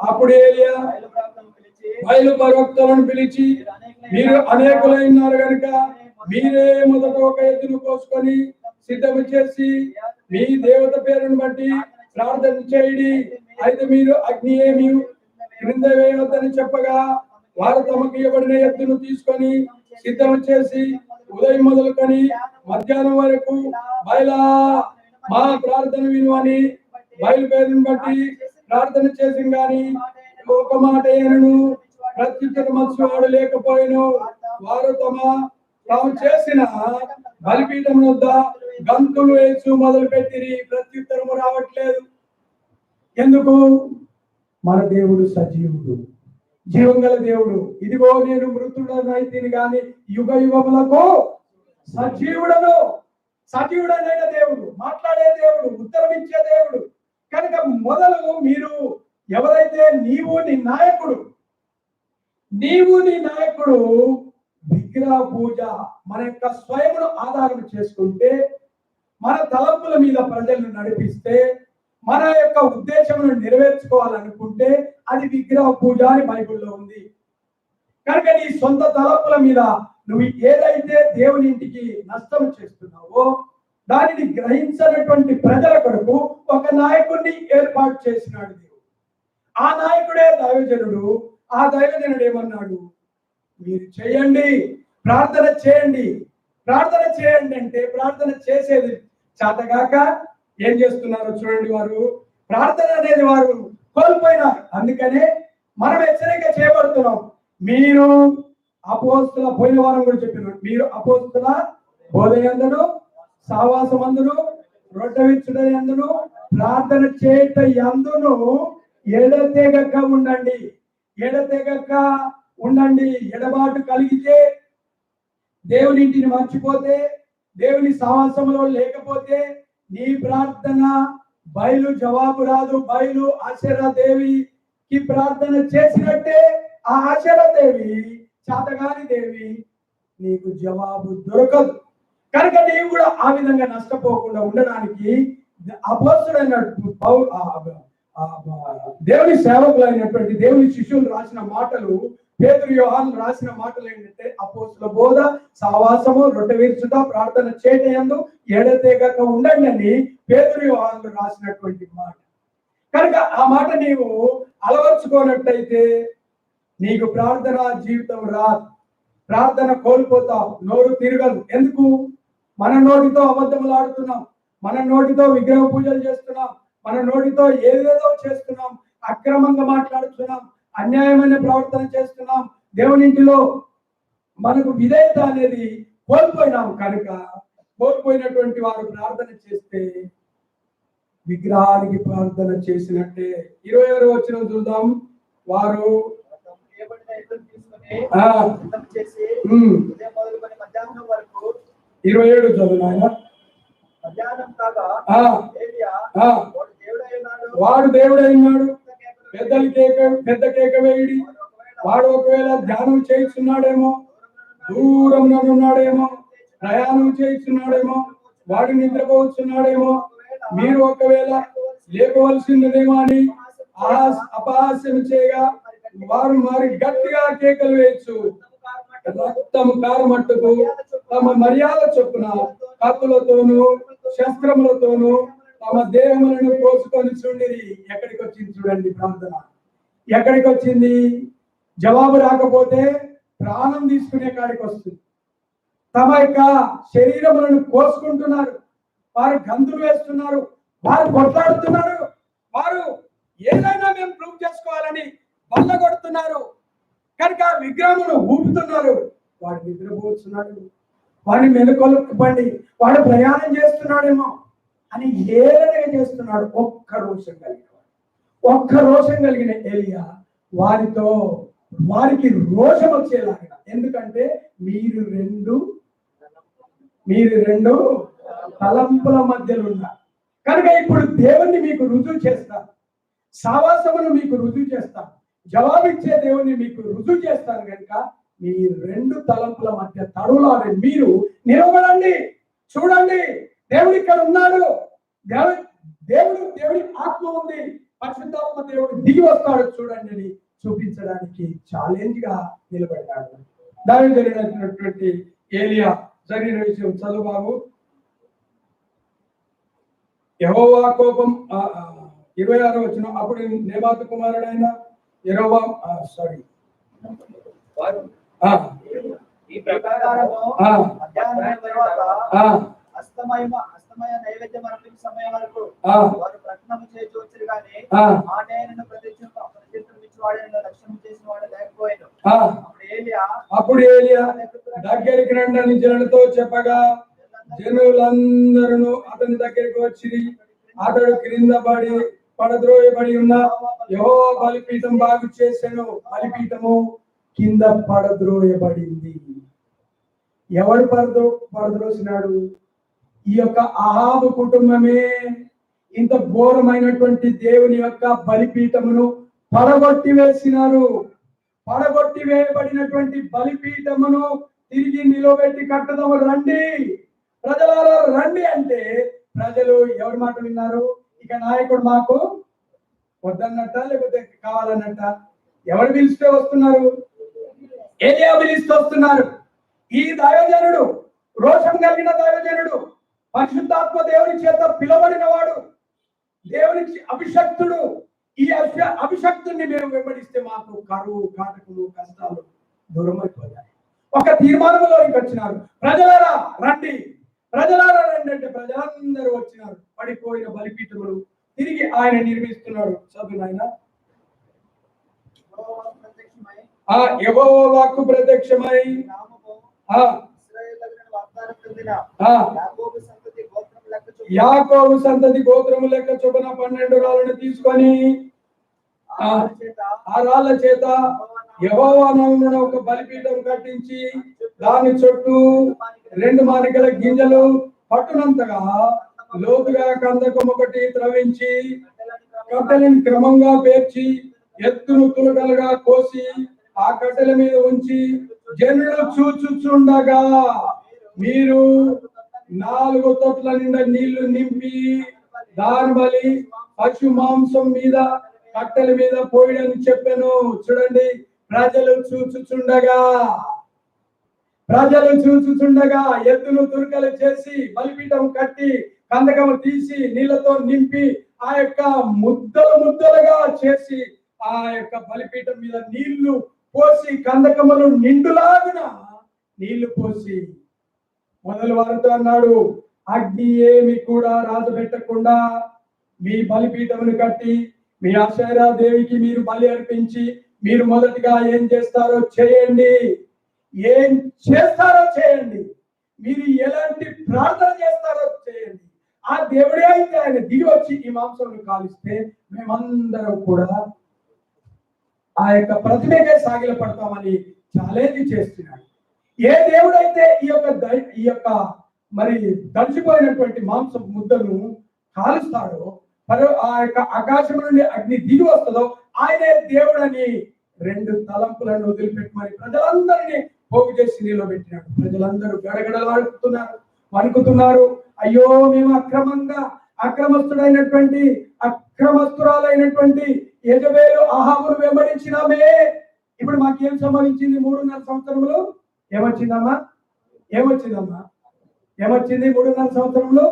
అప్పుడు ఏలియా బయలు ప్రవక్తలను పిలిచి, మీరు అనేకులైనారు కనుక మీరే మొదట ఒక ఎద్దును కోసుకొని సిద్ధం చేసి మీ దేవత పేరును బట్టి ప్రార్థన చేయడి. అయితే మీరు అగ్ని ఏమి క్రింద వేయవద్దని చెప్పగా వారు తమకు ఇవ్వబడిన ఎద్దును తీసుకొని సిద్ధం చేసి ఉదయం మొదలుకొని మధ్యాహ్నం వరకు బయలా మా ప్రార్థన విను అని బయలుపేరును బట్టి ప్రార్థన చేసి గాని ఒక మాట ఏనను ప్రత్యుత్తరమచ్చువాడు లేకపోయిను. వారు తాము చేసిన బలిపీఠం వద్ద గంతులు వేసు మొదలు పెట్టిరి. ప్రత్యుత్తరము రావట్లేదు. ఎందుకు? మన దేవుడు సజీవుడు, జీవం గల దేవుడు. ఇదిగో నేను మృతుడనైతిని గాని యుగ యుగములకు సజీవుడను. సజీవుడనైన దేవుడు, మాట్లాడే దేవుడు, ఉత్తరం ఇచ్చే దేవుడు. కనుక మొదలు మీరు ఎవరైతే నీవు నీ నాయకుడు విగ్రహ పూజ మన యొక్క స్వయమును ఆధారం చేసుకుంటే, మన తలంపుల మీద ప్రజలను నడిపిస్తే, మన యొక్క ఉద్దేశమును నెరవేర్చుకోవాలనుకుంటే అది విగ్రహ పూజ అని బైబిల్లో ఉంది. కనుక నీ సొంత తలంపుల మీద నువ్వు ఏదైతే దేవుని ఇంటికి నష్టం చేస్తున్నావో దానిని గ్రహించినటువంటి ప్రజల కొరకు ఒక నాయకుడిని ఏర్పాటు చేసినాడు దేవుడు. ఆ నాయకుడే దైవజనుడు. ఆ దైవజనుడు ఏమన్నాడు? మీరు చేయండి, ప్రార్థన చేయండి. ప్రార్థన చేయండి అంటే ప్రార్థన చేసేది చేతగాక ఏం చేస్తున్నారో చూడండి. వారు ప్రార్థన అనేది వారు కోల్పోయినారు. అందుకనే మనం హెచ్చరిక చేయబడుతున్నాం. మీరు అపోస్తుల, పోయిన వారం కూడా చెప్పినారు, మీరు అపోస్తుల బోధయందును సహవాసమందును రొట్టెవిచ్చుటయందును ప్రార్థన చేయట యందును ఎడతెగక ఉండండి. ఎడతెగక ఉండండి. ఎడబాటు కలిగితే, దేవుని ఇంటిని మర్చిపోతే, దేవుని సహవాసంలో లేకపోతే నీ ప్రార్థన బయలు జవాబు రాదు. బయలు ఆశీర్వాదేవికి ప్రార్థన చేసినట్టే ఆ ఆశీర్వాదేవి చాతగాని దేవి నీకు జవాబు దొరకదు. కనుక నీవు కూడా ఆ విధంగా నష్టపోకుండా ఉండడానికి అపోస్తుడైన దేవుని సేవకులైనటువంటి దేవుని శిష్యులు రాసిన మాటలు, పేతురు యోహాను రాసిన మాటలు ఏంటంటే అపోస్తుల బోధ, సహవాసము, రొట్టె విరుచుట, ప్రార్థన చేయటయందు ఎడతెగక ఉండండి అని పేతురు యోహాను రాసినటువంటి మాట. కనుక ఆ మాట నీవు అలవర్చుకోనట్టయితే నీకు ప్రార్థన జీవితం రాదు. ప్రార్థన కోల్పోతావు, నోరు తిరగదు. ఎందుకు? మన నోటితో అబద్ధములు ఆడుతున్నాం, మన నోటితో విగ్రహ పూజలు చేస్తున్నాం, మన నోటితో ఏదేదో చేస్తున్నాం, అక్రమంగా మాట్లాడుతున్నాం, అన్యాయమైన ప్రవర్తన చేస్తున్నాం. దేవుని ఇంటిలో మనకు విధేయత అనేది కోల్పోయినాం. కనుక కోల్పోయినటువంటి వారు ప్రార్థన చేస్తే విగ్రహానికి ప్రార్థన చేసినట్టే. 26వ వచనం చూద్దాం. వారు 27 చదువు నాయన. వాడు దేవుడై ఉన్నాడు, పెద్ద కేక వేయుడి. వాడు ఒకవేళ ధ్యానం చేస్తున్నాడేమో, దూరం ఉన్నాడేమో, ప్రయాణం చేస్తున్నాడేమో, వాడు నిద్రపోతున్నాడేమో, మీరు ఒకవేళ లేపవలసిందేమో అని అపహాస్యం చేయగా వారు మరి గట్టిగా కేకలు వేయచ్చు. రక్తము కారమట్టుకు తమ మర్యాద చొప్పున కత్తులతోనూ శస్త్రములతోనూ తమ దేహములను కోసుకొని చూడండి. ఎక్కడికి వచ్చింది చూడండి ప్రార్థన. ఎక్కడికి వచ్చింది? జవాబు రాకపోతే ప్రాణం తీసుకునే కాడికి వస్తుంది. తమ యొక్క శరీరములను కోసుకుంటున్నారు, వారు గంతులు వేస్తున్నారు, వారు కొట్లాడుతున్నారు, వారు ఏదైనా మేము ప్రూవ్ చేసుకోవాలని బల్ల కొడుతున్నారు. కనుక విగ్రహమును ఊపుతున్నారు. వాడు నిద్రపోతున్నాడు, వాడిని మెలుకొల్పండి, వాడు ప్రయాణం చేస్తున్నాడేమో అని ఏదైనా చేస్తున్నాడు. ఒక్క రోషం కలిగిన ఎలియా వారికి రోషం వచ్చేలాగా. ఎందుకంటే మీరు రెండు తలంపుల మధ్యలో ఉన్నారు. కనుక ఇప్పుడు దేవుణ్ణి మీకు రుజువు చేస్తాను, సావాసమును మీకు రుజువు చేస్తాను, జవాబిచ్చే దేవుణ్ణి మీకు రుజువు చేస్తాను. కనుక మీ రెండు తలంపుల మధ్య తరువులాడే మీరు నిలబడండి. చూడండి, దేవుడు ఇక్కడ ఉన్నాడు. దేవుడి ఆత్మ ఉంది, పరిశుద్ధాత్మ దేవుడు దిగి వస్తాడు చూడండి అని చూపించడానికి ఛాలెంజ్ గా నిలబడ్డాడు. దాని జరిగినటువంటి ఏలియా జరిగిన విషయం చదువు బాబు. యెహోవా కోపం 26వ వచనం. అప్పుడు నెబాతు కుమారుడైన యెరోబాము ఈ ప్రకారము మధ్యాహ్నం తరువాత అస్తమయ నైవేద్యం అర్పించే సమయం వరకు వారు ప్రకటన చేయవచ్చు గాని మాటైనను ప్రతిష్ఠించువాడైన రక్షణ చేసిన వాడు లేకపోయాను. అప్పుడు ఏలియా దగ్గరికి రండి జనులతో చెప్పగా జనులందరూ అతని దగ్గరికి వచ్చి అతడు క్రింద పడద్రోయబడి ఉన్న యెహోవా బలిపీఠం బాగు చేసెను. బలిపీఠము కింద పడద్రోయబడింది. ఎవడు పడద్రోసినాడు? ఈ యొక్క అహాబు కుటుంబమే ఇంత ఘోరమైనటువంటి దేవుని యొక్క బలిపీఠమును పడగొట్టి వేసినారు. పడగొట్టి వేయబడినటువంటి బలిపీఠమును తిరిగి నిలబెట్టి కట్టదము, రండి ప్రజలారా రండి అంటే ప్రజలు ఎవరి మాట విన్నారు? ఇక నాయకుడు మాకు వద్దన్నట్ట, లేకపోతే కావాలన్నట్ట? ఎవరు పిలిస్తే వస్తున్నారు? ఏలియా పిలిస్తే వస్తున్నారు. ఈ దైవజనుడు, రోషం కలిగిన దైవజనుడు, పరిశుద్ధాత్మ దేవుని చేత పిలవడిన వాడు, దేవునికి అభిషక్తుడు. ఈ అభిషక్తుని మేము వెంబడిస్తే మాకు కరువు, కాటకులు, కష్టాలు దూరం అయిపోతాయి. ఒక తీర్మానంలోకి వచ్చినారు. ప్రజలారా రండి, ప్రజలారా రండి అంటే ప్రజలందరూ వచ్చినారు. పడిపోయిన బలిపీఠములు తిరిగి ఆయన నిర్మిస్తున్నాడు. చదువు ఆయన. యెహోవా వాక్కు ప్రత్యక్షమై యాకోబు సంతతి గోత్రము లెక్క చొప్పున 12 రాళ్లను తీసుకొని ఆ రాళ్ళ చేత యెహోవా నామమున ఒక బలిపీఠం కట్టించి దాని చుట్టూ 2 మానికల గింజలు పట్టునంతగా లోతుగా కందకం ఒకటి త్రవించి కట్టెలను క్రమంగా పేర్చి ఎత్తును తులకలుగా కోసి ఆ కట్టెల మీద ఉంచి జనులు చూచుచుండగా మీరు 4 తొట్ల నిండా నీళ్లు నింపి దాని బలి పశు మాంసం మీద కట్టెల మీద పోయడని చెప్పాను. చూడండి, ప్రజలు చూచుచుండగా ఎద్దును తురకలు చేసి బలిపీఠం కట్టి కందకము తీసి నీళ్లతో నింపి ఆ యొక్క ముద్దలుగా చేసి ఆ యొక్క బలిపీఠం మీద నీళ్లు పోసి కందకములు నిండులాగున నీళ్లు పోసి మొదలు వారితో అన్నాడు, అగ్ని ఏమి కూడా రాజు పెట్టకుండా మీ బలిపీఠమును కట్టి మీ అక్షరా దేవికి మీరు బలి అర్పించి మీరు మొదటిగా ఏం చేస్తారో చేయండి. మీరు ఎలాంటి ప్రార్థన చేస్తారో చేయండి. ఆ దేవుడే అయితే ఆయన దిగి వచ్చి ఈ మాంసం కాలిస్తే మేమందరం కూడా ఆ యొక్క ప్రతిమకే సాగిల పడతామని ఛాలెంజ్ చేస్తున్నాడు. ఏ దేవుడైతే ఈ యొక్క మరి దర్శిపోయినటువంటి మాంసం ముద్దను కాలుస్తాడో, ఆ యొక్క ఆకాశం నుండి అగ్ని దిగి వస్తుందో ఆయనే దేవుడని 2 తలంపులను వదిలిపెట్టమని ప్రజలందరినీ పోగు చేసి నీలో పెట్టినాడు. ప్రజలందరూ గడగడలాడుతున్నారు, వణుకుతున్నారు. అయ్యో, మేము అక్రమస్తురాలైనటువంటి యెజబెలు అహాబును వెంబడించినామే. ఇప్పుడు మాకేం సంభవించింది? 3.5 సంవత్సరములు ఏమొచ్చింది? 3.5 సంవత్సరములు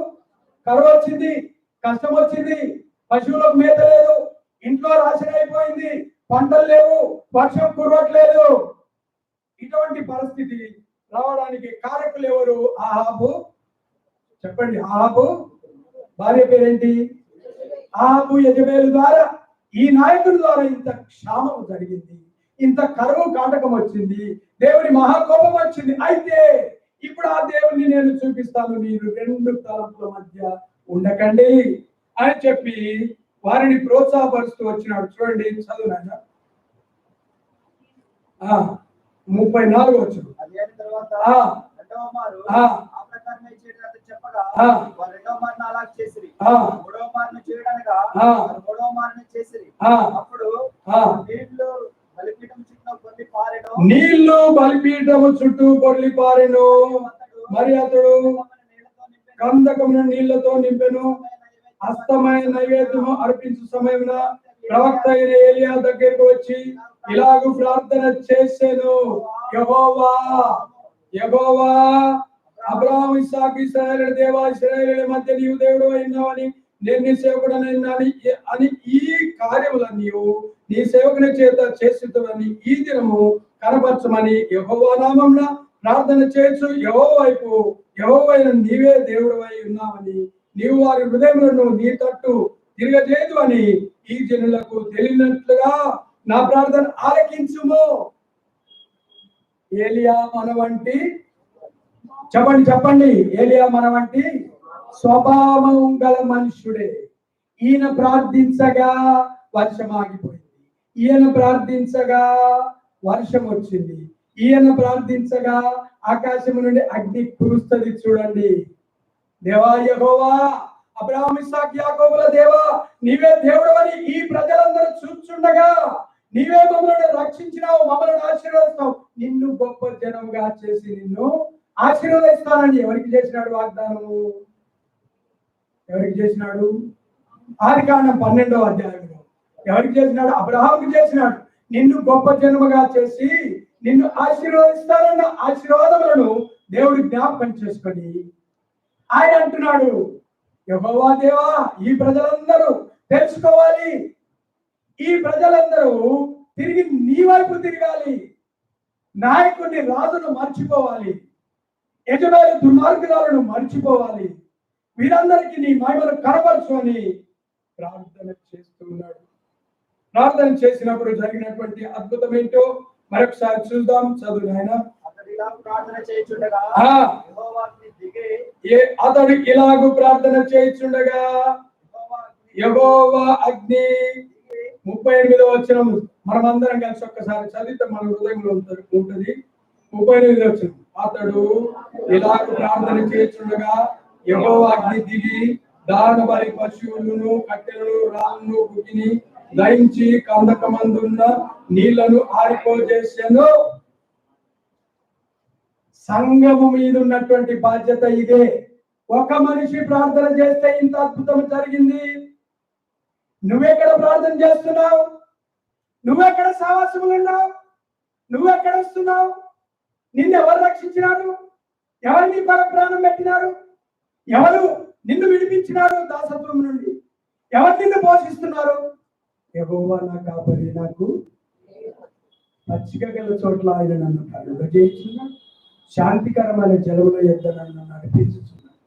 కరువు వచ్చింది, కష్టం వచ్చింది, పశువులకు మేత లేదు, ఇంట్లో రాశి అయిపోయింది, పంటలు లేవు, వర్షం కురవట్లేదు. ఇటువంటి పరిస్థితి రావడానికి కారకులు ఎవరు? అహాబు. చెప్పండి, అహాబు భార్య పేరేంటి? అహాబు యెజబెలు ద్వారా, ఈ నాయకుడి ద్వారా ఇంత క్షామం జరిగింది, ఇంత కరువు కాటకం వచ్చింది, దేవుని మహాకోపం వచ్చింది. అయితే ఇప్పుడు ఆ దేవుణ్ణి నేను చూపిస్తాను, మీరు 2 తలంపుల మధ్య ఉండకండి అని చెప్పి వారిని ప్రోత్సాహపరుస్తూ వచ్చినాడు. చూడండి, చదువునా 34 వచ్చు. నీళ్లు బలిపీఠము చుట్టూ పొర్లి పారెను. మరి అతడు కందకమును నీళ్లతో నింపెను. అస్తమైన నైవేద్యము అర్పించు సమయమున ప్రవక్త అయిన ఏలియా దగ్గరకు వచ్చి ఇలాగూ ప్రార్థన చేసెను, యెహోవా అబ్రహాము, ఇస్సాకు, ఇశ్రాయేలు దేవా, ఇశ్రాయేలు మధ్య నీవు దేవుడు అయినావని నేను నీ సేవకుడనైనాని అని ఈ కార్యములన్నీ నీ సేవకుని చేత చేస్తుని ఈ దినము కనపరచమని యెహోవా నామమున ప్రార్థన చేయొచ్చు. యెహోవైన నీవే దేవుడవై ఉన్నావని నీవు వారి హృదయములను నీ తట్టు తిరగజేయదు అని ఈ జనులకు తెలియనట్లుగా నా ప్రార్థన ఆలకించుము. ఏలియా మన వంటి, చెప్పండి, ఏలియా మన వంటి స్వభావం గల మనుష్యుడే. ఈయన ప్రార్థించగా వర్షం ఆగిపోయింది, ఈయన ప్రార్థించగా వర్షం వచ్చింది, ఈయన ప్రార్థించగా ఆకాశం నుండి అగ్ని కురుస్తుంది. చూడండి, దేవా యెహోవా అబ్రహాము, ఇస్సాకు, యాకోబుల దేవా, నీవే దేవుడు అని ఈ ప్రజలందరూ చూస్తుండగా నీవే మమ్మల్ని రక్షించినావు, మమ్మల్ని ఆశీర్వదిస్తావు, నిన్ను గొప్ప జనముగా చేసి నిన్ను ఆశీర్వదిస్తానని ఎవరికి చేసినాడు వాగ్దానము? ఎవరికి చేసినాడు? ఆదికాండం 12వ అధ్యాయంలో ఎవరికి చేసినాడు? అబ్రహాముకి చేసినాడు. నిన్ను గొప్ప జనముగా చేసి నిన్ను ఆశీర్వదిస్తానన్న ఆశీర్వాదములను దేవుడు జ్ఞాపకం చేసుకొని ఆయన అంటున్నాడు, యెహోవా దేవా, ఈ ప్రజలందరూ తెలుసుకోవాలి, ఈ ప్రజలందరూ తిరిగి నీ వైపు తిరగాలి, నాయకుడిని, రాజును మర్చిపోవాలి, యెజబెలు దుర్మార్గురాలను మర్చిపోవాలి, వీరందరికీ నీ మహిమను కనపరచు అని ప్రార్థన చేస్తున్నాడు. ప్రార్థన చేసినప్పుడు జరిగినటువంటి అద్భుతం ఏంటో మరొకసారి చూద్దాం. చదువు నాయన. అతడు ఇలాగూ ప్రార్థన చేయుచుండగా యెహోవా అగ్ని 38వ వచనం మనమందరం కలిసి ఒక్కసారి చదివితే మన హృదయంలో ఉంటుంది. 38వ వచనం, అతడు ఇలాగ ప్రార్థన చేస్తుండగా యెహోవా అగ్ని దిగి దారుణ బలి పశువులను, కట్టెలను, రాళ్ళను, గుడ్డిని దహించి కందకమందున్న నీళ్లను ఆరిపోజేసాను. సంఘము మీద ఉన్నటువంటి బాధ్యత ఇదే. ఒక మనిషి ప్రార్థన చేస్తే ఇంత అద్భుతం జరిగింది. నువ్వెక్కడ ప్రార్థన చేస్తున్నావు? నువ్వెక్కడ సావాసములు ఉన్నావు? నువ్వెక్కడ వస్తున్నావు? నిన్ను ఎవరు రక్షించినారు? ఎవరు నీ ప్రాణం పెట్టినారు? ఎవరు నిన్ను విడిపించినారు దాసత్వం నుండి? ఎవరు నిన్ను పోషిస్తున్నారు? యెహోవా నా కాపరి, నాకు పచ్చిక గల చోట్ల ఆయన నన్ను కలుగజేయుచున్నాడు, శాంతికరమైన జలముల యొద్ద నన్ను నడిపించుచున్నాడు.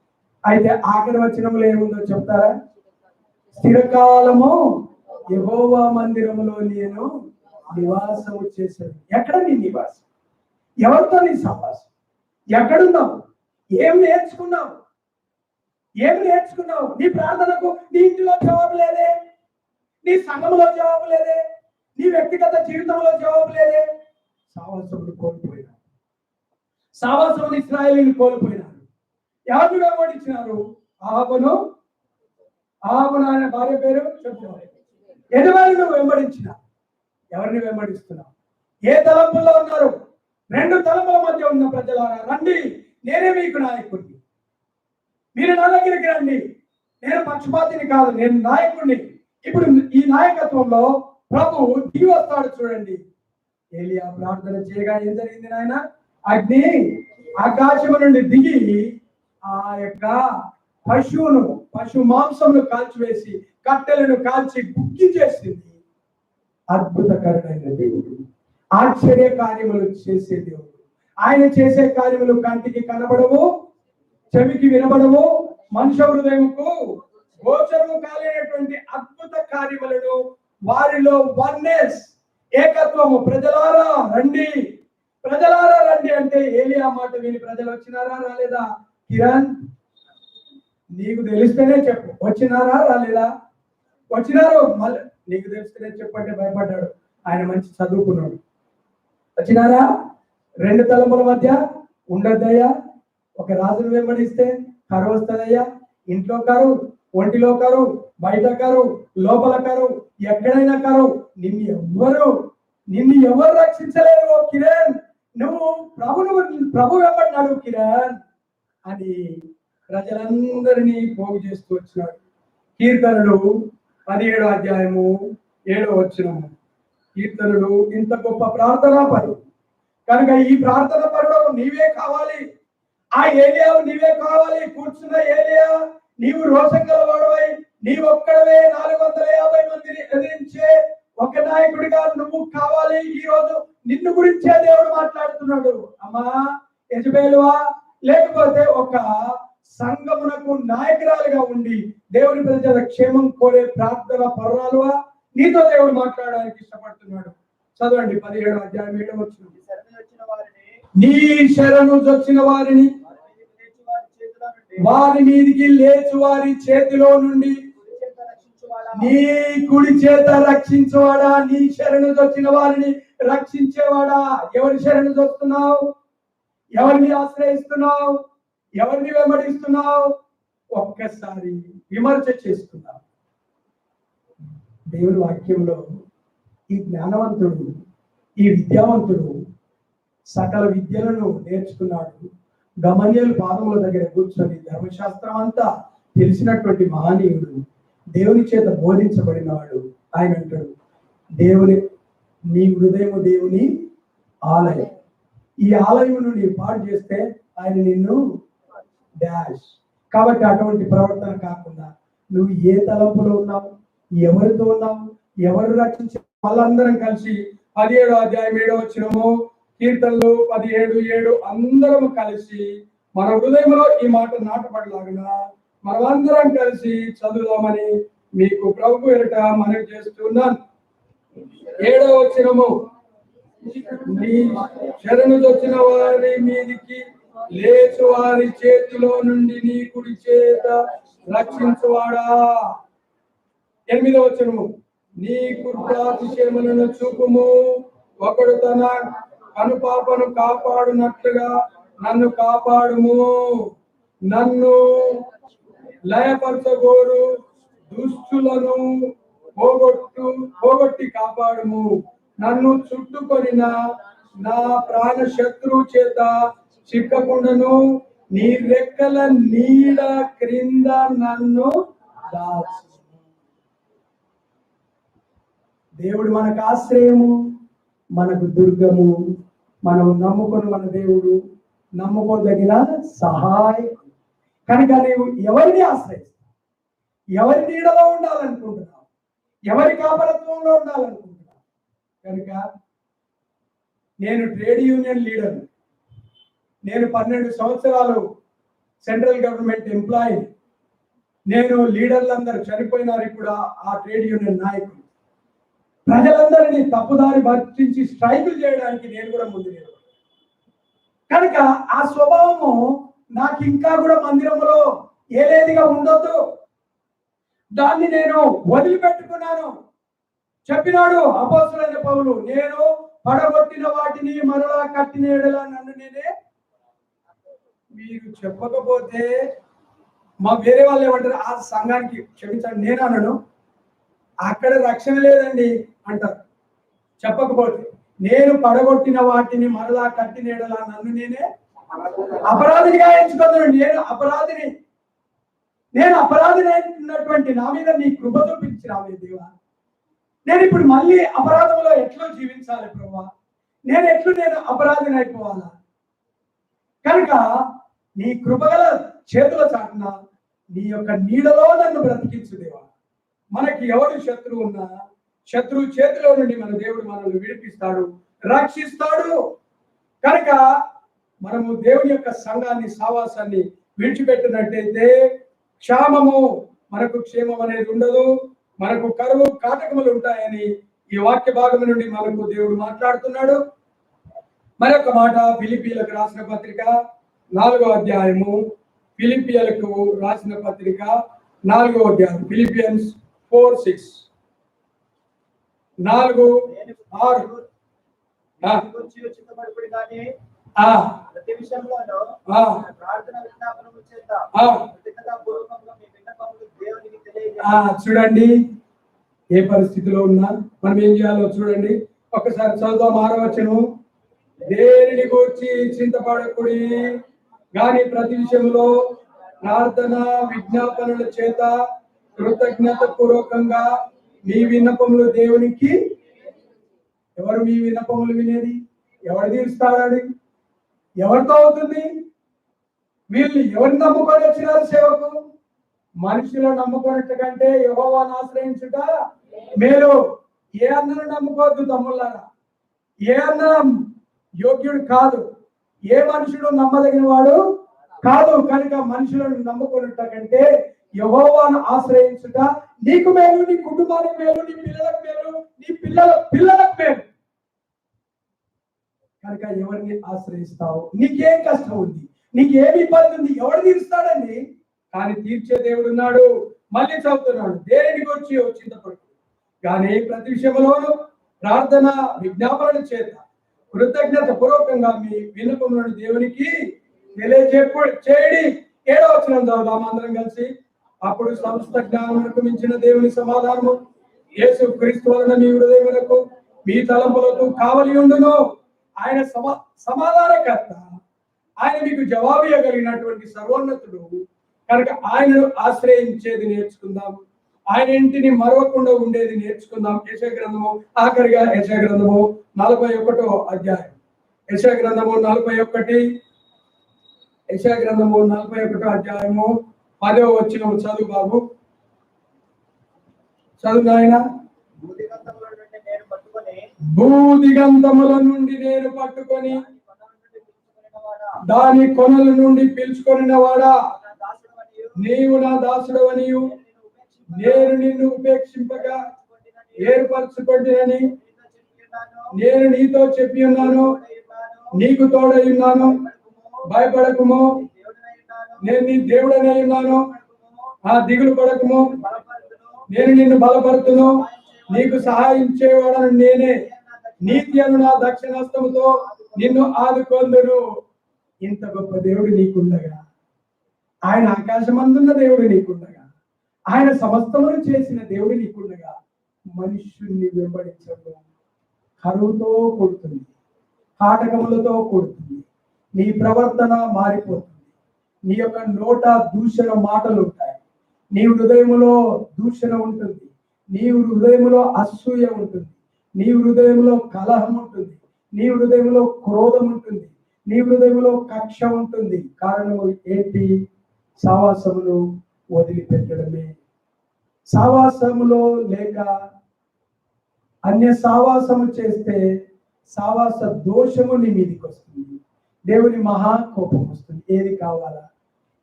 అయితే ఆఖరి వచనంలో ఏముందో చెప్తారా? స్థిరకాలము యెహోవా మందిరములో నేను నివాసము చేశాను. ఎక్కడ నీ నివాసం? ఎవరితో నీ సహవాసం? ఎక్కడున్నావు? ఏం నేర్చుకున్నావు? ఏం నేర్చుకున్నావు? నీ ప్రార్థనకు నీ ఇంటిలో జవాబు లేదే, నీ సంఘంలో జవాబు లేదే, నీ వ్యక్తిగత జీవితంలో జవాబు లేదే. సావాసములు కోల్పోయినారు. సావాసములు ఇశ్రాయేలీయులు కోల్పోయినారు. ఎవరిని వెంబడించినారు? ఆహాబును ఆయన భార్య పేరు చెప్తున్నారు. యజమాని నువ్వు వెంబడించిన. ఎవరిని వెంబడిస్తున్నావు? ఏ తలంపుల్లో ఉన్నారు? 2 తలంపుల మధ్య ఉన్న ప్రజలారా రండి, నేనే మీకు నాయకుడిని. మీరు నా దగ్గరికి రండి. నేను పక్షపాతిని కాదు, నేను నాయకుడిని. ఇప్పుడు ఈ నాయకత్వంలో ప్రభు దిగి వస్తాడు. చూడండి, ఏలియా ప్రార్థన చేయగా ఏం జరిగింది నాయన? అగ్ని ఆకాశము నుండి దిగి ఆ యొక్క పశు మాంసమును కాల్చివేసి కట్టెలను కాల్చి గుగ్గి చేసింది. అద్భుతకరమైన దేవుడు, ఆశ్చర్య కార్యములు చేసే దేవుడు. ఆయన చేసే కార్యములు కంటికి కనబడవు, చెవికి వినబడవు, మనుష్య హృదయముకు గోచరము కాలేనటువంటి అద్భుత కార్యములను వారిలో వన్నెస్, ఏకత్వము. ప్రజలారా రండి, ప్రజలారా రండి అంటే ఏలియా మాట విని ప్రజలు వచ్చినారా రాలేదా? కిరణ్, నీకు తెలిస్తేనే చెప్పు, వచ్చినారా రాలేదా? వచ్చినారు. మళ్ళీ నీకు తెలిస్తేనే చెప్పంటే భయపడ్డాడు. ఆయన మంచి చదువుకున్నాడు. వచ్చినారా? 2 తలంపుల మధ్య ఉండద్దయ్యా. ఒక రాజును వెంబడిస్తే కరువు వస్తుందయ్యా. ఇంట్లో కరువు, ఒంటిలో కరువు, బయట కరువు, లోపల కరువు, ఎక్కడైనా కరువు. నిన్ను ఎవరు రక్షించలేరు. ఓ కిరణ్, నువ్వు ప్రభు వెంబడినాడు కిరణ్ అని ప్రజలందరినీ పోగు చేస్తూ వచ్చినాడు. కీర్తనలు 17వ అధ్యాయము 7వ వచనము. కీర్తనలు ఇంత గొప్ప ప్రార్థనా పరుడు కనుక ఈ ప్రార్థన పరుడు నీవే కావాలి. ఆ ఏలియావు నీవే కావాలి. కూర్చున్న ఏలియా, నీవు రోషంగల వాడవై నీవు ఒక్కడవే 450 మందిని ఎదిరించే ఒక నాయకుడిగా నువ్వు కావాలి. ఈ రోజు నిన్ను గురించే దేవుడు మాట్లాడుతున్నాడు. అమ్మా యెజబేలువా, లేకపోతే ఒక సంఘమునకు నాయకురాలుగా ఉండి దేవుని ప్రజల క్షేమం కోరే ప్రార్థన పరురాలువా, నీతో దేవుడు మాట్లాడడానికి ఇష్టపడుతున్నాడు. చదవండి 17వ అధ్యాయం 7వ వచనం. నీ శరణు వచ్చిన వారిని వారి మీదికి లేచు వారి చేతిలో నుండి నీ కుడి చేత రక్షించేవాడా? నీ శరణు వచ్చిన వారిని రక్షించేవాడా? ఎవరి శరణు చూస్తున్నావు? ఎవరిని ఆశ్రయిస్తున్నావు? ఎవరిని వెంబడిస్తున్నావు? ఒక్కసారి విమర్శ చేసుకున్నావు. దేవుని వాక్యంలో ఈ జ్ఞానవంతుడు, ఈ విద్యావంతుడు సకల విద్యలను నేర్చుకున్నాడు. గమన్యేలు పాదముల దగ్గర కూర్చొని ధర్మశాస్త్రం అంతా తెలిసినటువంటి మహనీయుడు, దేవుని చేత బోధించబడినవాడు. ఆయన అంటాడు, నీ హృదయము దేవుని ఆలయం. ఈ ఆలయమును నీవు పాడు చేస్తే ఆయన నిన్ను డాష్. కాబట్టి అటువంటి ప్రవర్తన కాకుండా నువ్వు ఏ తలంపులో ఉన్నావు, ఎవరితో ఉన్నావు, ఎవరు రక్షించే వాళ్ళందరం కలిసి 17వ అధ్యాయం 7వ వచనము, కీర్తనలు 17:7 అందరం కలిసి మన హృదయంలో ఈ మాట నాటపడలాగిన మనమందరం కలిసి చదువుదామని మీకు ప్రభు ఎదుట మనవి చేస్తున్నాను. 7వ వచనము, నీ శరణు వచ్చిన వారి మీదికి లేచు వారి చేతిలో నుండి నీ కుడి చేత రక్షించువాడా. 8వ వచనము, నీ కృపాతిశయములను చూపుము. ఒకడు తన కనుపాపను కాపాడునట్లుగా నన్ను కాపాడుము. నన్ను లయపరచగోరు దుష్టులను పోగొట్టి కాపాడుము. నన్ను చుట్టుకొనిన నా ప్రాణ శత్రువు చేత చిక్కకుండాను నీ రెక్కల నీడ క్రింద నన్ను దాచు. దేవుడు మనకు ఆశ్రయము, మనకు దుర్గము. మనం నమ్ముకొని మన దేవుడు నమ్ముకోదగిన సహాయం. కనుక నీవు ఎవరిని ఆశ్రయిస్తావు? ఎవరి నీడలో ఉండాలనుకుంటున్నావు? ఎవరి కాపరత్వంలో ఉండాలనుకుంటున్నావు? కనుక నేను ట్రేడ్ యూనియన్ లీడర్. నేను 12 సంవత్సరాలు సెంట్రల్ గవర్నమెంట్ ఎంప్లాయీ. నేను లీడర్లందరూ చనిపోయినారు ఇప్పుడు ఆ ట్రేడ్ యూనియన్ నాయకులు. ప్రజలందరినీ తప్పుదారి భర్తించి స్ట్రైకులు చేయడానికి నేను కూడా ముందు నిలబడ్డాను. కనుక ఆ స్వభావము నాకు ఇంకా కూడా మందిరంలో ఏలేదిగా ఉండొద్దు. దాన్ని నేను వదిలిపెట్టుకున్నాను. చెప్పినాడు అపోస్తలుడైన పౌలు, నేను పడగొట్టిన వాటిని మరలా కట్టిన ఎడల నన్ను నేనే. మీరు చెప్పకపోతే మా వేరే వాళ్ళు ఏమంటారు, ఆ సంఘానికి క్షమించండి నేను అనను, అక్కడ రక్షణ లేదండి అంటారు. చెప్పకపోతే నేను పడగొట్టిన వాటిని మరలా కట్టిన ఎడల నన్ను నేనే అపరాధినిగా ఎంచుకున్నాను. నేను అపరాధిని అయినటువంటి నా మీద నీ కృప చూపించి రావే దేవా. నేను ఇప్పుడు మళ్ళీ అపరాధంలో ఎట్లా జీవించాలి ప్రభువా? నేను అపరాధిని అయిపోవాలా? కనుక నీ కృపగల చేతుల చాటున నీ యొక్క నీడలో నన్ను బ్రతికించు దేవా. మనకి ఎవరు శత్రువు ఉన్నా శత్రువు చేతిలో నుండి మన దేవుడు మనల్ని విడిపిస్తాడు, రక్షిస్తాడు. కనుక మనము దేవుని యొక్క సంఘాన్ని, సావాసాన్ని విడిచిపెట్టినట్టయితే క్షామము, మనకు క్షేమం అనేది ఉండదు. మనకు కరువు కాటకములు ఉంటాయని ఈ వాక్య భాగం నుండి మనకు దేవుడు మాట్లాడుతున్నాడు. మరొక మాట, ఫిలిప్పీలకు రాసిన పత్రిక 4వ అధ్యాయము. ఫిలిప్పీలకు రాసిన పత్రిక 4వ అధ్యాయం, ఫిలిపియన్స్ 4:6 4:6. చూడండి ఏ పరిస్థితిలో ఉన్నా మనం ఏం చేయాలో చూడండి. ఒకసారి చదువుదాం 6వ వచనం. దేనిని గూర్చి చింతపడకుడి గాని ప్రతి విషయంలో ప్రార్థన విజ్ఞాపనల చేత కృతజ్ఞత పూర్వకంగా మీ విన్నపములు దేవునికి. ఎవరు మీ విన్నపములు వినేది? ఎవరు తీరుస్తాడు? ఎవరితో అవుతుంది? వీళ్ళు ఎవరిని నమ్ముకొని వచ్చినారు సేవకు? మనుషులను నమ్ముకున్నట్టు కంటే యెహోవాను ఆశ్రయించుట మేలు. ఏ అన్నను నమ్ముకోవద్దు తమ్ముళ్ళారా. ఏ అన్న యోగ్యుడు కాదు, ఏ మనుషుడు నమ్మదగిన వాడు కాదు. కనుక మనుషులను నమ్ముకున్నట్ట కంటే యెహోవాను ఆశ్రయించుట నీకు మేలు, నీ కుటుంబానికి మేలు, నీ పిల్లలకు మేలు, నీ పిల్లలకు మేలు. కనుక ఎవరిని ఆశ్రయిస్తావు? నీకేం కష్టం ఉంది? నీకేమి ఇబ్బంది ఉంది? ఎవడు తీరుస్తాడండి? కానీ తీర్చే దేవుడు ఉన్నాడు. మళ్ళీ చదువుతున్నాడు, దేనిని గురించి చింతపడు కానీ ప్రతి విషయంలోనూ ప్రార్థన విజ్ఞాపనల చేత కృతజ్ఞత పూర్వకంగా మీ విన్నపములను దేవునికి చేయండి. 7వ వచనం చదువుదాం అందరం కలిసి. అప్పుడు సమస్త జ్ఞానమునకు మించిన దేవుని సమాధానము యేసు క్రీస్తు వలన మీ హృదయములకు మీ తలంపులకు కావలి ఉండును. ఆయన సమాధానకర్త, ఆయన మీకు జవాబు ఇవ్వగలిగినటువంటి సర్వోన్నతుడు. కనుక ఆయనను ఆశ్రయించేది నేర్చుకుందాం, ఆయన ఇంటిని మరవకుండా ఉండేది నేర్చుకుందాం. యెషయా గ్రంథము, ఆఖరిగా యెషయా గ్రంథము 41వ అధ్యాయం. యెషయా గ్రంథము 41, యెషయా గ్రంథము 41వ అధ్యాయము 10వ వచనం చదువు బాబు, చదువు నాయన. భూదిగంతముల నుండి నేను పట్టుకొని దాని కొనల నుండి పిలుచుకొనిన వాడా, నీవు నా దాసుడవనియు నేను నిన్ను ఉపేక్షింపగా ఏర్పరచుకొంటినని నేను నీతో చెప్పి ఉన్నాను. నీకు తోడై ఉన్నాను, భయపడకుము, నేను నీ దేవుడనై ఉన్నాను. దిగులు పడకుము, నేను నిన్ను బలపరుతును, నీకు సహాయం చేయవాడను నేనే, నీతి అను నా దక్షిణాస్తముతో నిన్ను ఆదుకొందును. ఇంత గొప్ప దేవుడు నీకుండగా, ఆయన ఆకాశమందున్న దేవుడు నీకుండగా, ఆయన సమస్తమును చేసిన దేవుడు నీకుండగా, మనుష్యుణ్ణి వెంబడించడం కరువుతో కూడుతుంది, కాటకములతో కూడుతుంది. నీ ప్రవర్తన మారిపోతుంది. నీ యొక్క నోట దూషణ మాటలు ఉంటాయి. నీ హృదయములో దూషణ ఉంటుంది. నీ హృదయములో అసూయ ఉంటుంది. నీ హృదయంలో కలహం ఉంటుంది. నీ హృదయంలో క్రోధం ఉంటుంది. నీ హృదయంలో కక్ష ఉంటుంది. కారణము ఏంటి? సావాసమును వదిలిపెట్టడమే. సావాసములో లేక అన్య సావాసము చేస్తే సావాస దోషము నీ మీదికి వస్తుంది. దేవుని మహా కోపం వస్తుంది. ఏది కావాలా?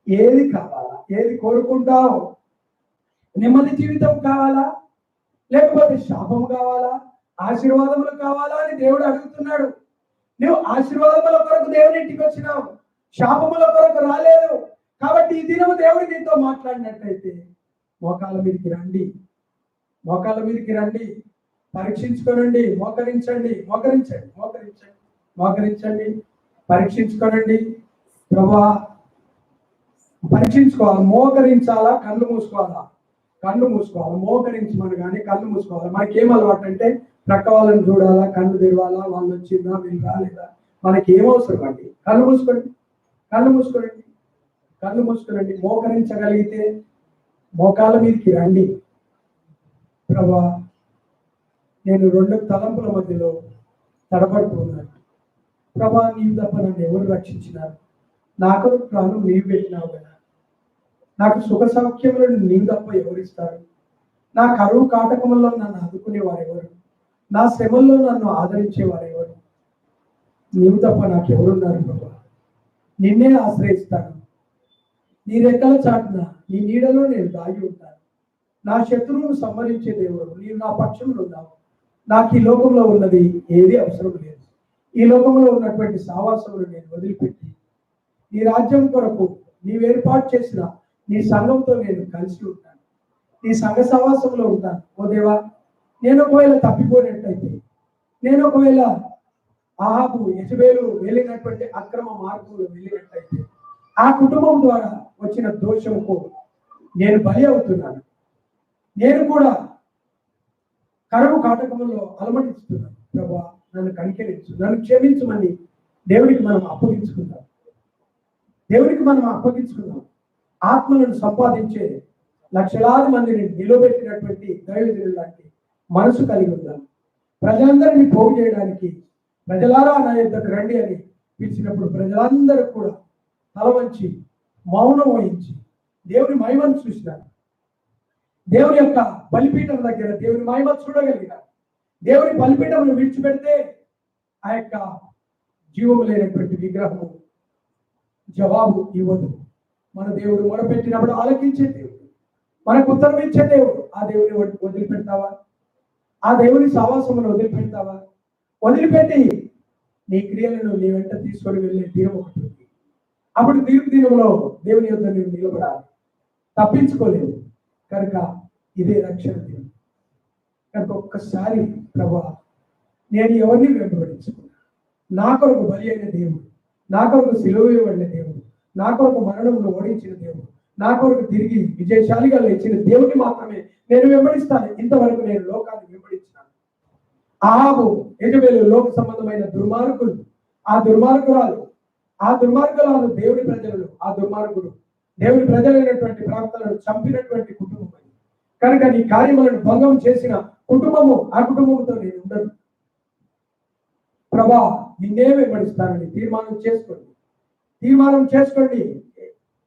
ఏది కావాలా? ఏది కోరుకుంటావు? నెమ్మది జీవితం కావాలా, లేకపోతే శాపం కావాలా, ఆశీర్వాదములు కావాలా అని దేవుడు అడుగుతున్నాడు. నువ్వు ఆశీర్వాదముల కొరకు దేవుని ఇంటికి వచ్చినావు, శాపముల కొరకు రాలేదు. కాబట్టి ఈ దినము దేవుడు నీతో మాట్లాడినట్లయితే మోకాళ్ళ మీదకి రండి, మోకాళ్ళ మీదకి రండి, పరీక్షించుకోనండి, మోకరించండి, మోకరించండి, మోకరించండి, మోకరించండి, పరీక్షించుకోనండి. ప్రభువా, పరీక్షించుకోవాలి. మోకరించాలా, కళ్ళు మూసుకోవాలా? కళ్ళు మూసుకోవాలి. మోకరించమని కానీ కళ్ళు మూసుకోవాలి. మనకి ఏం అలవాటు అంటే ప్రక్క వాళ్ళని చూడాలా, కళ్ళు తెరవాలా, వాళ్ళు వచ్చిందా, వీళ్ళు రాలేదా, మనకి ఏమవసరం అండి? కళ్ళు మూసుకోండి, కళ్ళు మూసుకోండి, కళ్ళు మూసుకోనండి. మోకరించగలిగితే మోకాళ్ళ మీదకి రండి. ప్రభువా, నేను రెండు తలంపుల మధ్యలో తడబడుతున్నాను. ప్రభా, నీవు తప్ప నన్ను ఎవరు రక్షించినారు? నాకు ప్రాణం నీవు పెట్టినావు కదా. నాకు సుఖ సౌఖ్యములను నీవు తప్ప ఎవరిస్తారు? నా కరువు కాటకముల్లో నన్ను ఆదుకునేవారు ఎవరు? నా శ్రమల్లో నన్ను ఆదరించేవారు ఎవరు? నీవు తప్ప నాకు ఎవరున్నారు ప్రభా? నిన్నే ఆశ్రయిస్తాను. నీ రెక్కల చాటున, నీ నీడలో నేను దాగి ఉంటాను. నా శత్రువును సంహరించే దేవుడు నీవు నా పక్షంలో ఉన్నావు. నాకు ఈ లోకంలో ఉన్నది ఏది అవసరం లేదు. ఈ లోకంలో ఉన్నటువంటి సావాసములు నేను వదిలిపెట్టి నీ రాజ్యం కొరకు నీవు ఏర్పాటు చేసిన నీ సంఘంతో నేను కలిసి ఉంటాను. నీ సంఘ సవాసంలో ఉంటాను. ఓ దేవా, నేను ఒకవేళ తప్పిపోయినట్టయితే, నేను ఒకవేళ ఆహాబు యెజబెలు వెళ్ళినటువంటి అక్రమ మార్గంలో వెళ్ళినట్టయితే, ఆ కుటుంబం ద్వారా వచ్చిన దోషముకు నేను బలి అవుతున్నాను. నేను కూడా కరువు కాటకములో అలమటిస్తున్నాను. ప్రభువా, నన్ను కనికరించు, నన్ను క్షమించమని దేవుడికి మనం అప్పగించుకుందాం. దేవుడికి మనం అప్పగించుకుందాం. ఆత్మలను సంపాదించే లక్షలాది మందిని నిలబెట్టినటువంటి దైవజనులు లాంటి మనసు కలిగి ఉందాం. ప్రజలందరినీ పోగు చేయడానికి ప్రజలారా నా యొద్దకు రండి అని పిలిచినప్పుడు ప్రజలందరూ కూడా తల వంచి మౌనం వహించి దేవుని మహిమను చూసినారు. దేవుని యొక్క బలిపీఠం దగ్గర దేవుని మహిమ చూడగలిగినారు. దేవుని బలిపీఠమును విడిచిపెడితే ఆ యొక్క జీవము లేనటువంటి విగ్రహము జవాబు ఇవ్వదు. మన దేవుడు మొరపెట్టినప్పుడు ఆలకించే దేవుడు, మనకు ఉత్తరం ఇచ్చే దేవుడు. ఆ దేవుని వదిలిపెడతావా? ఆ దేవుని సావాసమును వదిలిపెడతావా? వదిలిపెట్టి నీ క్రియలను నీ వెంట తీసుకొని వెళ్ళే దినం ఒకటి ఉంది. అప్పుడు తీర్పు దినంలో దేవుని యొద్ద నీవు నిలబడాలి, తప్పించుకోలేవు. కనుక ఇదే రక్షణ దినం. కనుక ఒక్కసారి ప్రభువా, నేను ఎవరిని వెంబడించుకున్నా, నా కొరకు బలి అయిన దేవుడు, నా కొరకు సిలువ వేయబడిన దేవుడు, నా కొరకు మరణమును ఓడించిన దేవుడు, నా కొరకు తిరిగి విజయశాలిగా లేచిన దేవుడిని మాత్రమే నేను వెంబడిస్తాను. ఇంతవరకు నేను లోకాన్ని వెంబడించినాను. ఆహాబు యెజబెలు లోక సంబంధమైన దుర్మార్గులు, ఆ దుర్మార్గురాలు దేవుని ప్రజలు, ఆ దుర్మార్గుడు దేవుని ప్రజలైనటువంటి ప్రవక్తలను చంపినటువంటి కుటుంబం. కనుక నీ కార్యములను భంగం చేసిన కుటుంబము, ఆ కుటుంబంతో నేను ఉండను. ప్రభా, నిన్నే వెంబడిస్తానని తీర్మానం చేసుకోండి.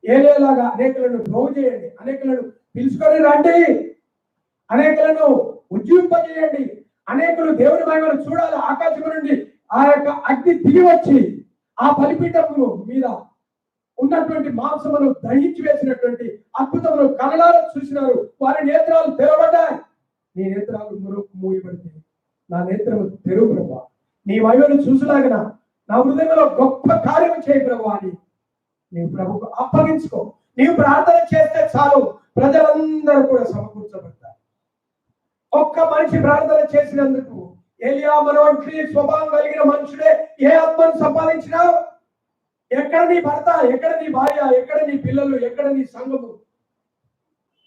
ఏలేలాగా అనేకులను ప్రోగు చేయండి, అనేకులను పిలుచుకొని రండి, అనేకులను ఉజ్జీవింపజేయండి. అనేకులు దేవుని మహిమను చూడాలి. ఆకాశం నుండి ఆ యొక్క అగ్ని దిగి వచ్చి ఆ బలిపీఠము మీద ఉన్నటువంటి మాంసమును దహించి వేసినటువంటి అద్భుతములు కళ్ళారా చూసినారు. వారి నేత్రాలు తెరవబడ్డాయి. నీ నేత్రాలు మూయబడితే నా నేత్రము తెరువు ప్రభా. నీ మహిమను చూసులాగిన నా హృదయంలో గొప్ప కార్యం చేయి ప్రభు అని నీవు ప్రభుకు అప్పగించుకో. నీవు ప్రార్థన చేస్తే చాలు, ప్రజలందరూ కూడా సమకూర్చబడతారు. ఒక్క మనిషి ప్రార్థన చేసినందుకు ఏలియా మనవంటి స్వభావం కలిగిన మనుషుడే ఏ ఆత్మను సంపాదించినా, ఎక్కడ నీ భర్త, ఎక్కడ నీ భార్య, ఎక్కడ నీ పిల్లలు, ఎక్కడ నీ సంఘము,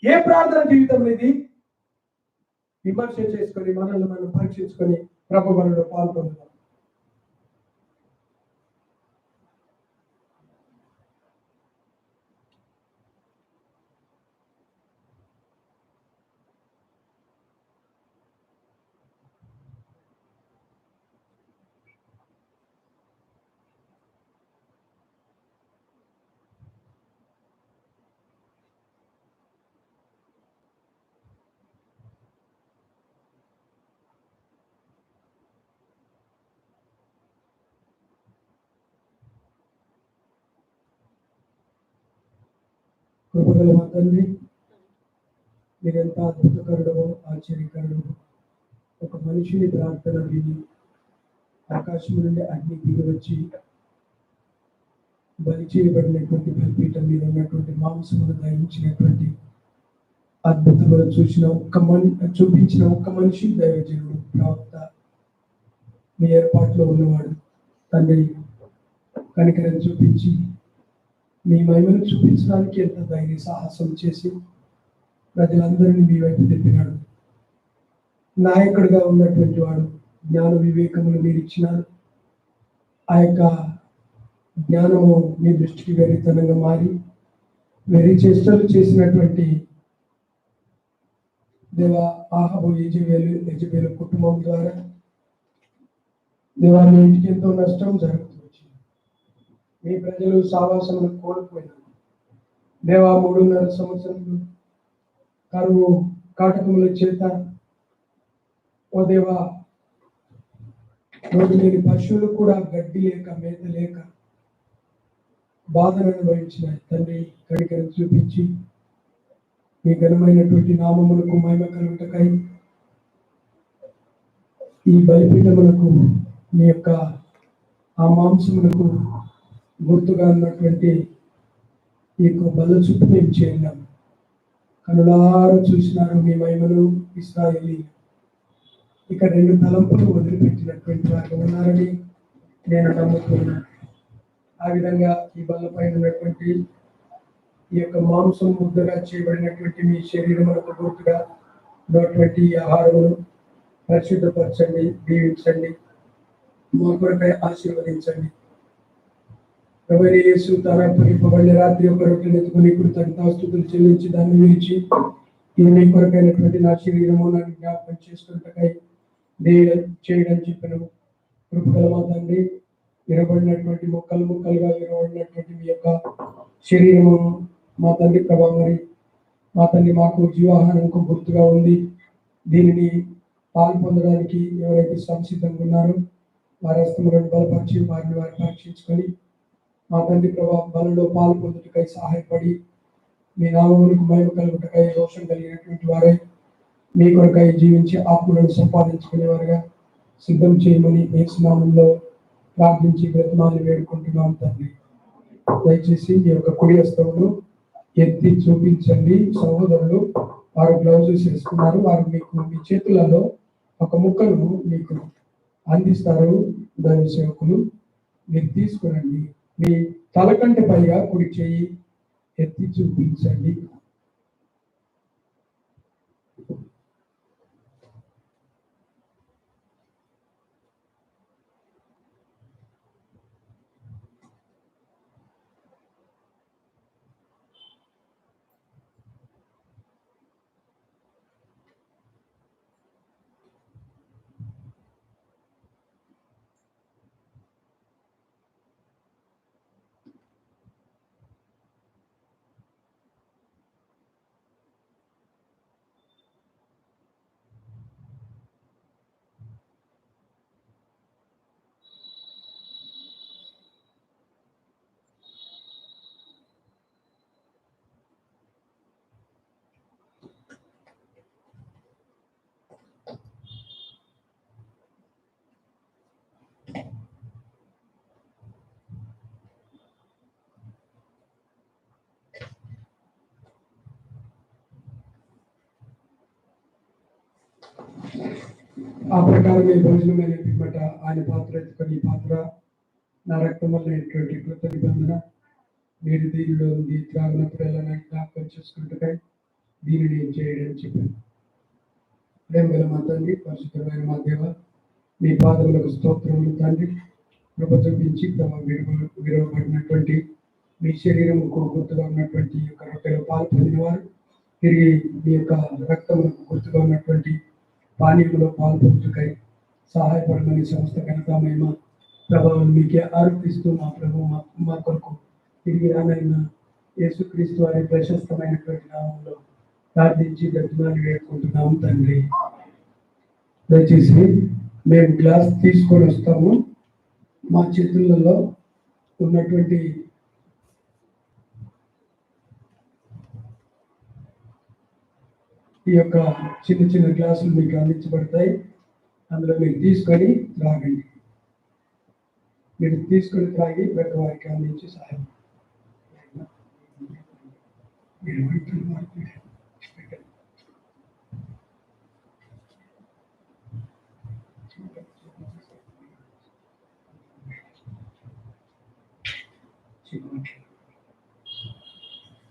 ఏ ప్రార్థన జీవితం ఇది? విమర్శ చేసుకొని మనల్ని మనం పరీక్షించుకొని ప్రభు మనలో పాల్గొందాం. కృపగల మా తండ్రి, మీరెంత అద్భుతకరుడో ఆశ్చర్యకరుడో. ఒక మనిషిని ప్రార్థన విని ఆకాశం నుండి అగ్ని దిగి వచ్చి బలి చేయబడినటువంటి బలిపీఠం మీద ఉన్నటువంటి మాంసమును దహించినటువంటి అద్భుతములు చూపించిన ఒక్క మనిషి దైవజనుడు, ప్రవక్త, మీ ఏర్పాట్లో ఉన్నవాడు. తండ్రి, కనికరం చూపించి మీ మహిమను చూపించడానికి ఎంత ధైర్య సాహసం చేసి ప్రజలందరినీ మీ వైపు తిప్పినాడు. నాయకుడిగా ఉన్నటువంటి వాడు, జ్ఞాన వివేకములు మీరు ఇచ్చినారు. ఆ యొక్క జ్ఞానము మీ దృష్టికి వెర్రితనంగా మారి వెర్రి చేష్టలు చేసినటువంటి దేవా ఆహాబు యెజబెలు కుటుంబం ద్వారా దేవా మీ ఇంటికి ఎంతో నష్టం జరుగుతూ వచ్చింది. మీ ప్రజలు సావాసములు కోల్పోయినారు. దేవా 3.5 సంవత్సరాలు కరువు కాటకముల చేత, ఓ దేవా, రోడ్డు లేని పశువులు కూడా గడ్డి లేక మేత లేక బాధను అనుభవించినాయి. తండ్రి, కనికరం చూపించి మీ ఘనమైనటువంటి నామములకు మహిమ కలుగుటకై ఈ బలిపీఠములకు మీ యొక్క ఆ మాంసములకు గుర్తుగా ఉన్నటువంటి ఈ యొక్క బల్ల చుట్టూ మేము చేరినాము. కనులారా చూసినారు మీ మహిమను ఇశ్రాయేలీయులు. ఇక 2 తలంపులు వదిలిపెట్టినటువంటి వారు ఉన్నారని నేను నమ్ముతున్నాను. ఆ విధంగా ఈ బల్లపైన ఉన్నటువంటి ఈ యొక్క మాంసం ముద్దగా చేయబడినటువంటి మీ శరీరములకు గుర్తుగా ఉన్నటువంటి ఈ ఆహారమును పరిశుద్ధపరచండి, దీవించండి, మా కొరకై ఆశీర్వదించండి. ప్రభువైన యేసు తన అప్పగింపబడిన రాత్రి ఒక రొట్టెను ఎత్తుకొని కృతజ్ఞతాస్తుతులు చెల్లించి దాన్ని విరిచి, ఇది మీ కొరకైనటువంటి నా శరీరము, నన్ను జ్ఞాపకం చేసుకున్నట్టుకై చేయడం చెప్పను. కృపగల మా తండ్రి, విరబడినటువంటి ముక్కలుగా విరబడినటువంటి మీ యొక్క శరీరము మా తండ్రి ప్రభావ, మరి మా తండ్రి మాకు జీవాహారంకు గుర్తుగా ఉంది. దీనిని పాలు పొందడానికి ఎవరైతే సంసిద్ధంగా ఉన్నారో వారి హస్తములను బలపరిచి వారిని వారు పరీక్షించుకొని మా తండ్రి ప్రభావ బలలో పాలు పొందుటకై సహాయపడి మీ నామములకు మహిమ కలుగుటకై రోషం కలిగినటువంటి వారై మీ కొరకై జీవించి ఆత్మలను సంపాదించుకునేవారుగా సిద్ధం చేయమని యేసు నామములో ప్రార్థించి బ్రతిమాలి వేడుకుంటున్నాం తండ్రి. దయచేసి మీ యొక్క కుడి హస్తమును ఎత్తి చూపించండి. సహోదరులు వారు గ్లౌజెస్ వేసుకున్నారు. వారు మీకు మీ చేతులలో ఒక ముక్కను మీకు అందిస్తారు. దైవ సేవకులు, మీరు తీసుకురండి. మీ తల కంటే పైగా కుడి చేయి ఎత్తి చూపించండి. ఆ ప్రకారం ఈ భోజనమైన పిమ్మట ఆయన పాత్ర ఎత్తుకొని ఈ పాత్ర నా రక్తం వల్లైనటువంటి కృత నిబంధన, మీరు దీనిలో ఉంది త్రాగినప్పుడల్లా నాకు జ్ఞాపకం చేసుకుంటే దీనిని చేయడం చెప్పాను. ప్రేమ గల మా తండ్రి, పరిశుద్ధమైన మా దేవ, మీ పాదములకు స్తోత్రములు తండ్రి. కృప చూపించి విరవబడినటువంటి మీ శరీరం గుర్తుగా ఉన్నటువంటి ఈ యొక్క రొట్టెలో పాలు పొందిన వారు తిరిగి మీ యొక్క రక్తములకు గుర్తుగా ఉన్నటువంటి పానీయంలో పాల్పొందుకై సహాయపడమని సమస్త ఘనత మహిమ ప్రభావం మీకే ఆరోపిస్తూ మా ప్రభు మా కొరకు తిరిగి రానైన యేసుక్రీస్తు వారి ప్రశస్తమైనటువంటి నామంలో ప్రార్థించి దర్శనాలు వేడుకుంటున్నాము తండ్రి. దయచేసి మేము గ్లాస్ తీసుకొని వస్తాము. మా చేతులలో ఉన్నటువంటి ఈ యొక్క చిన్న చిన్న గ్లాసులు మీకు అందించబడతాయి. అందులో మీరు తీసుకొని త్రాగండి. మీరు తీసుకొని త్రాగి ప్రతి వారికి అందించి సహాయం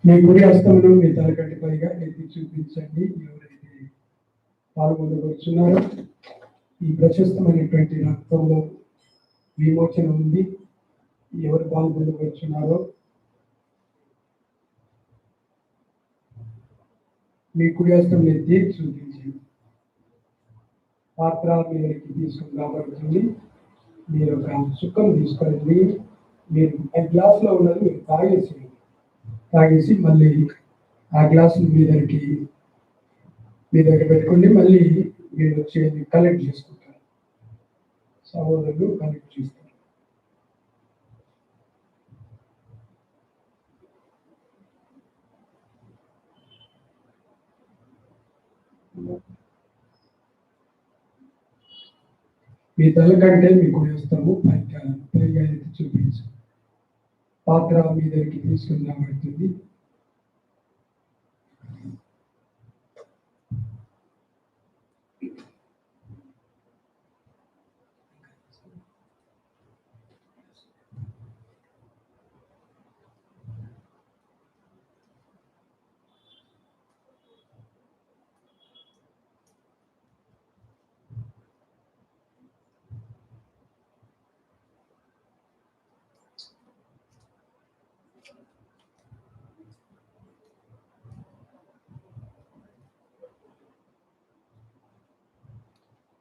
మీ గుడి హస్తమును మీ తలకంటి పైగా ఎత్తి చూపించండి. ఎవరైతే పాల్గొనవచ్చున్నారో ఈ ప్రశస్తమైనటువంటి రక్తంలో విమోచన ఉంది. ఎవరు పాల్గొనవచ్చున్నారో మీ కుడి హస్తం ఎత్తి చూపించండి. పాత్ర మీదకి తీసుకుని రాబడుతుంది. మీరు ఒక సుఖం తీసుకొని మీరు ఆ గ్లాసులో ఉన్నది మీరు తాగేసి మళ్ళీ ఆ గ్లాసులు మీ దగ్గర పెట్టుకోండి. మళ్ళీ మీరు వచ్చి కలెక్ట్ చేసుకుంటారు. సహోదరులు కలెక్ట్ చేస్తారు. మీ తల కంటే మీ కుడి హస్తము పైగా ఎత్తి చూపించు. పాత్ర మీ దగ్గరికి తీసుకుని రాబడుతుంది.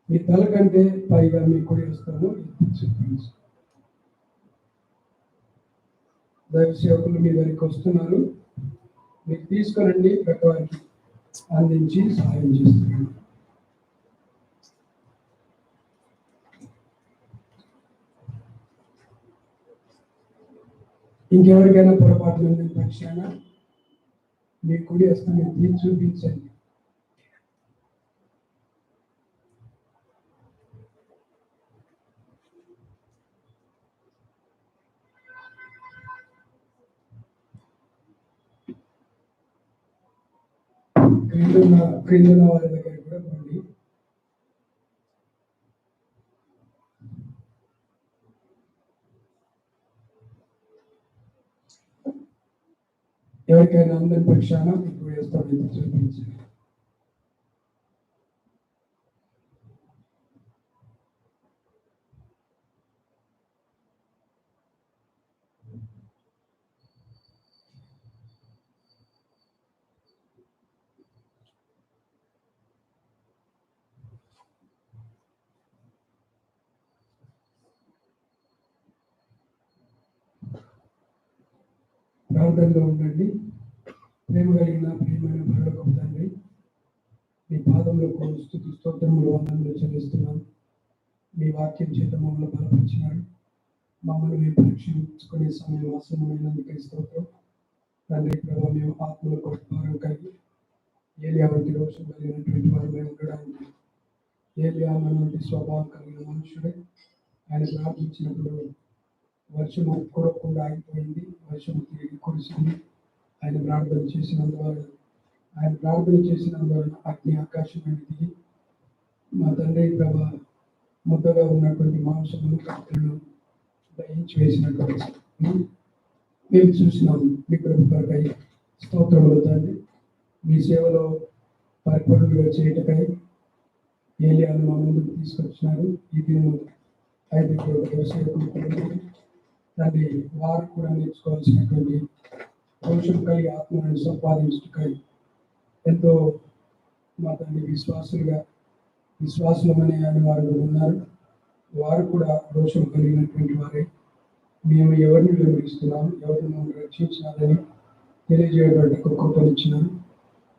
మీ తల కంటే పైగా మీ కుడి హస్తము చూపించు. దైవ సేవకులు మీ దగ్గరికి వస్తున్నారు. మీరు తీసుకురండి, ప్రతి వారికి అందించి సహాయం చేస్తున్నారు. ఇంకెవరికైనా పొరపాటు ఉందని పక్షాన మీ కుడి హస్తం ఎత్తి చూపించండి. క్రిందున్న వారి దగ్గర కూడా రండి. ఎవరికైనా అందరి పక్షాన ఇప్పుడు వేస్తాం చూపించండి. ప్రార్థనలో ఉండండి. ప్రేమ కలిగిన ప్రియమైన పరలోకపు తండ్రి, మీ పాదంలో స్తుతి స్తోత్రములు వందనములు చెల్లిస్తున్నాను. మీ వాక్యం చేత మమ్మల్ని బలపరిచినాడు. మమ్మల్ని మేము పరీక్షించుకునే సమయం ఆసన్నమైనందుకు స్తోత్రం తండ్రి. ప్రభావ మేము ఆత్మల భారం కలిగి ఏలియా వంటి రోషం కలిగినటువంటి వారు మేము ఉండడానికి ఏలియా వంటి స్వభావం కలిగిన మనుషుడే. ఆయన ప్రార్థించినప్పుడు వర్షము కురవకుండా ఆగిపోయింది, వర్షము తిరిగి కురిసింది. ఆయన ప్రార్థన చేసినందువలన అగ్ని ఆకాశం దిగి మా తండ్రి ప్రభా ముద్దగా ఉన్నటువంటి మాంసమును కత్తులను దయించి వేసినటువంటి స్థితిని మేము చూసినాము. మీ కృపకై స్తోత్రములు తండ్రి. మీ సేవలో పరిపూర్ణులుగా చేయటకై ఏలియాను మా ముందుకు తీసుకొచ్చినారు. ఈ దినము 5 వ్యవసాయకులు తండ్రి వారు కూడా నేర్చుకోవాల్సినటువంటి దోషం కలిగి ఆత్మలను సంపాదించటకై ఎంతో మా తండ్రి విశ్వాసులమనే అని వారు ఉన్నారు. వారు కూడా దోషం కలిగినటువంటి వారే. మేము ఎవరిని వివరిస్తున్నాము, ఎవరిని మమ్మల్ని రక్షించినారని తెలియజేయబడ్డకు కృపనిచ్చినారు.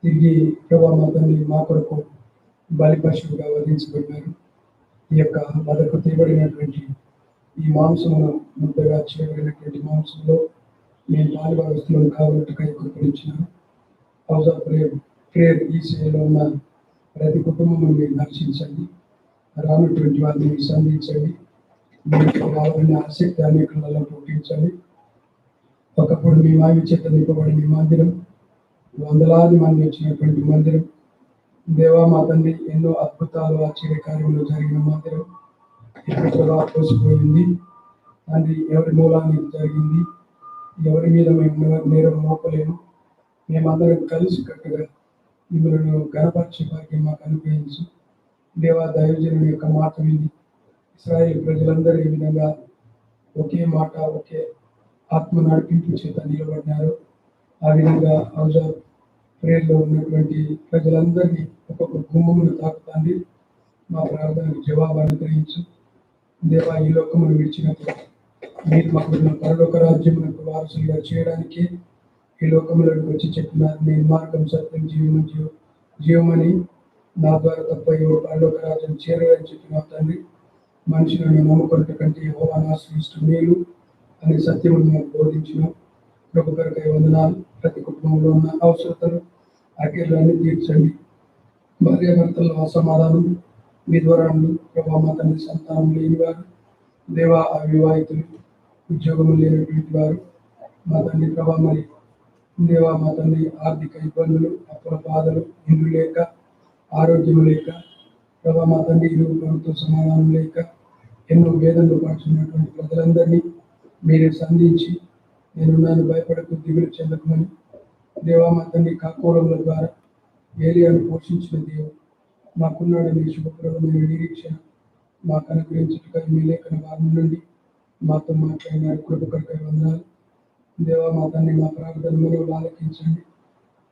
తిరిగి ప్రభా మా తండ్రి మా కొరకు బలి పశువుగా వధించబడినారు. ఈ యొక్క వదకు తీయబడినటువంటి ఈ మాంసమును ముద్దగా చేయబడినటువంటి మాంసంలో మేము పాలుభాగస్తులను కావాలట్టుకై కృపనిచ్చినారు. హౌస్ ఆఫ్ ప్రేయర్ ఈ సేవలో ఉన్న ప్రతి కుటుంబం మీరు దర్శించండి. రానటువంటి వారిని సంధించండి. మీకు రావాలని ఆసక్తి అనేకలలో పుట్టించండి. ఒకప్పుడు మీ మావి చేత నింపబడిన ఈ మందిరం, వందలాది మంది వచ్చినటువంటి మందిరం, దేవా మా తండ్రి ఎన్నో అద్భుతాలు ఆశ్చర్యకార్యములు జరిగిన మందిరం ఇప్పుడు పోసిపోయింది. తండ్రి ఎవరి మూలాన్ని జరిగింది, ఎవరి మీద మేము నేరం మోపలేము. మేమందరం కలిసి కట్టుగా మిమ్మల్ని గణపరిచే భాగ్యం మాకు అనుగ్రహించు. దేవా దైవజనుని యొక్క మాట విని ఇశ్రాయేలు ప్రజలందరూ ఈ విధంగా ఒకే మాట, ఒకే ఆత్మ నడిపింపు చేత నిలబడినారు. ఆ విధంగా హౌస్ ఆఫ్ ప్రేయర్లో ఉన్నటువంటి ప్రజలందరినీ ఒక్కొక్క గుమ్మమును తాకుతాండి. మా ప్రార్థనకు జవాబు అనుగ్రహించు. దేవా ఈ లోకమును విడిచినప్పుడు మీరు మాకు పరలోక రాజ్యమునకు వారసులుగా చేయడానికి ఈ లోకములకు వచ్చి చెప్పినారు. నేను మార్గం, సత్యం, జీవమని నా ద్వారా తప్ప ఎవరు పరలోక రాజ్యం చేరని చెప్పిన తండ్రి. మనుషులను నమ్ముకున్నట్టు కంటే యెహోవాను ఆశ్రయిస్తూ మేలు అనే సత్యమును మాకు బోధించిన కృప కొరకై వందనాలు. ప్రతి కుటుంబంలో ఉన్న అవసరతలు అన్ని తీర్చండి. భార్యాభర్తల్లో అసమాధానం మీ ద్వారా ప్రభావ మా తండ్రి సంతానం లేని వారు, దేవా అవివాహితులు, ఉద్యోగం లేనటువంటి వారు మా తండ్రి ప్రభావ మరి దేవా మా తండ్రి ఆర్థిక ఇబ్బందులు, అప్పుల బాధలు, ఇల్లు లేక, ఆరోగ్యం లేక ప్రభావ మా తండ్రి ఇల్లు ప్రభుత్వ సమాధానం లేక ఎన్నో వేదనలు పడుతున్నటువంటి ప్రజలందరినీ మీరే సంధించి నేనున్నాను భయపడకు, దిగులు చెందకమని దేవా మా తండ్రి కాకోళముల ద్వారా ఏలియాను పోషించిన దేవుడు మాకున్నాడని శుభప్రదమైన నిరీక్షణ మాకు అనుగ్రహించుటకై మీ లేఖన భాగం నుండి మాతో మాట్లాడిన కృప కొరకై వందనాలు. దేవా మా తండ్రి మా ప్రార్థనలను ఆలకించండి.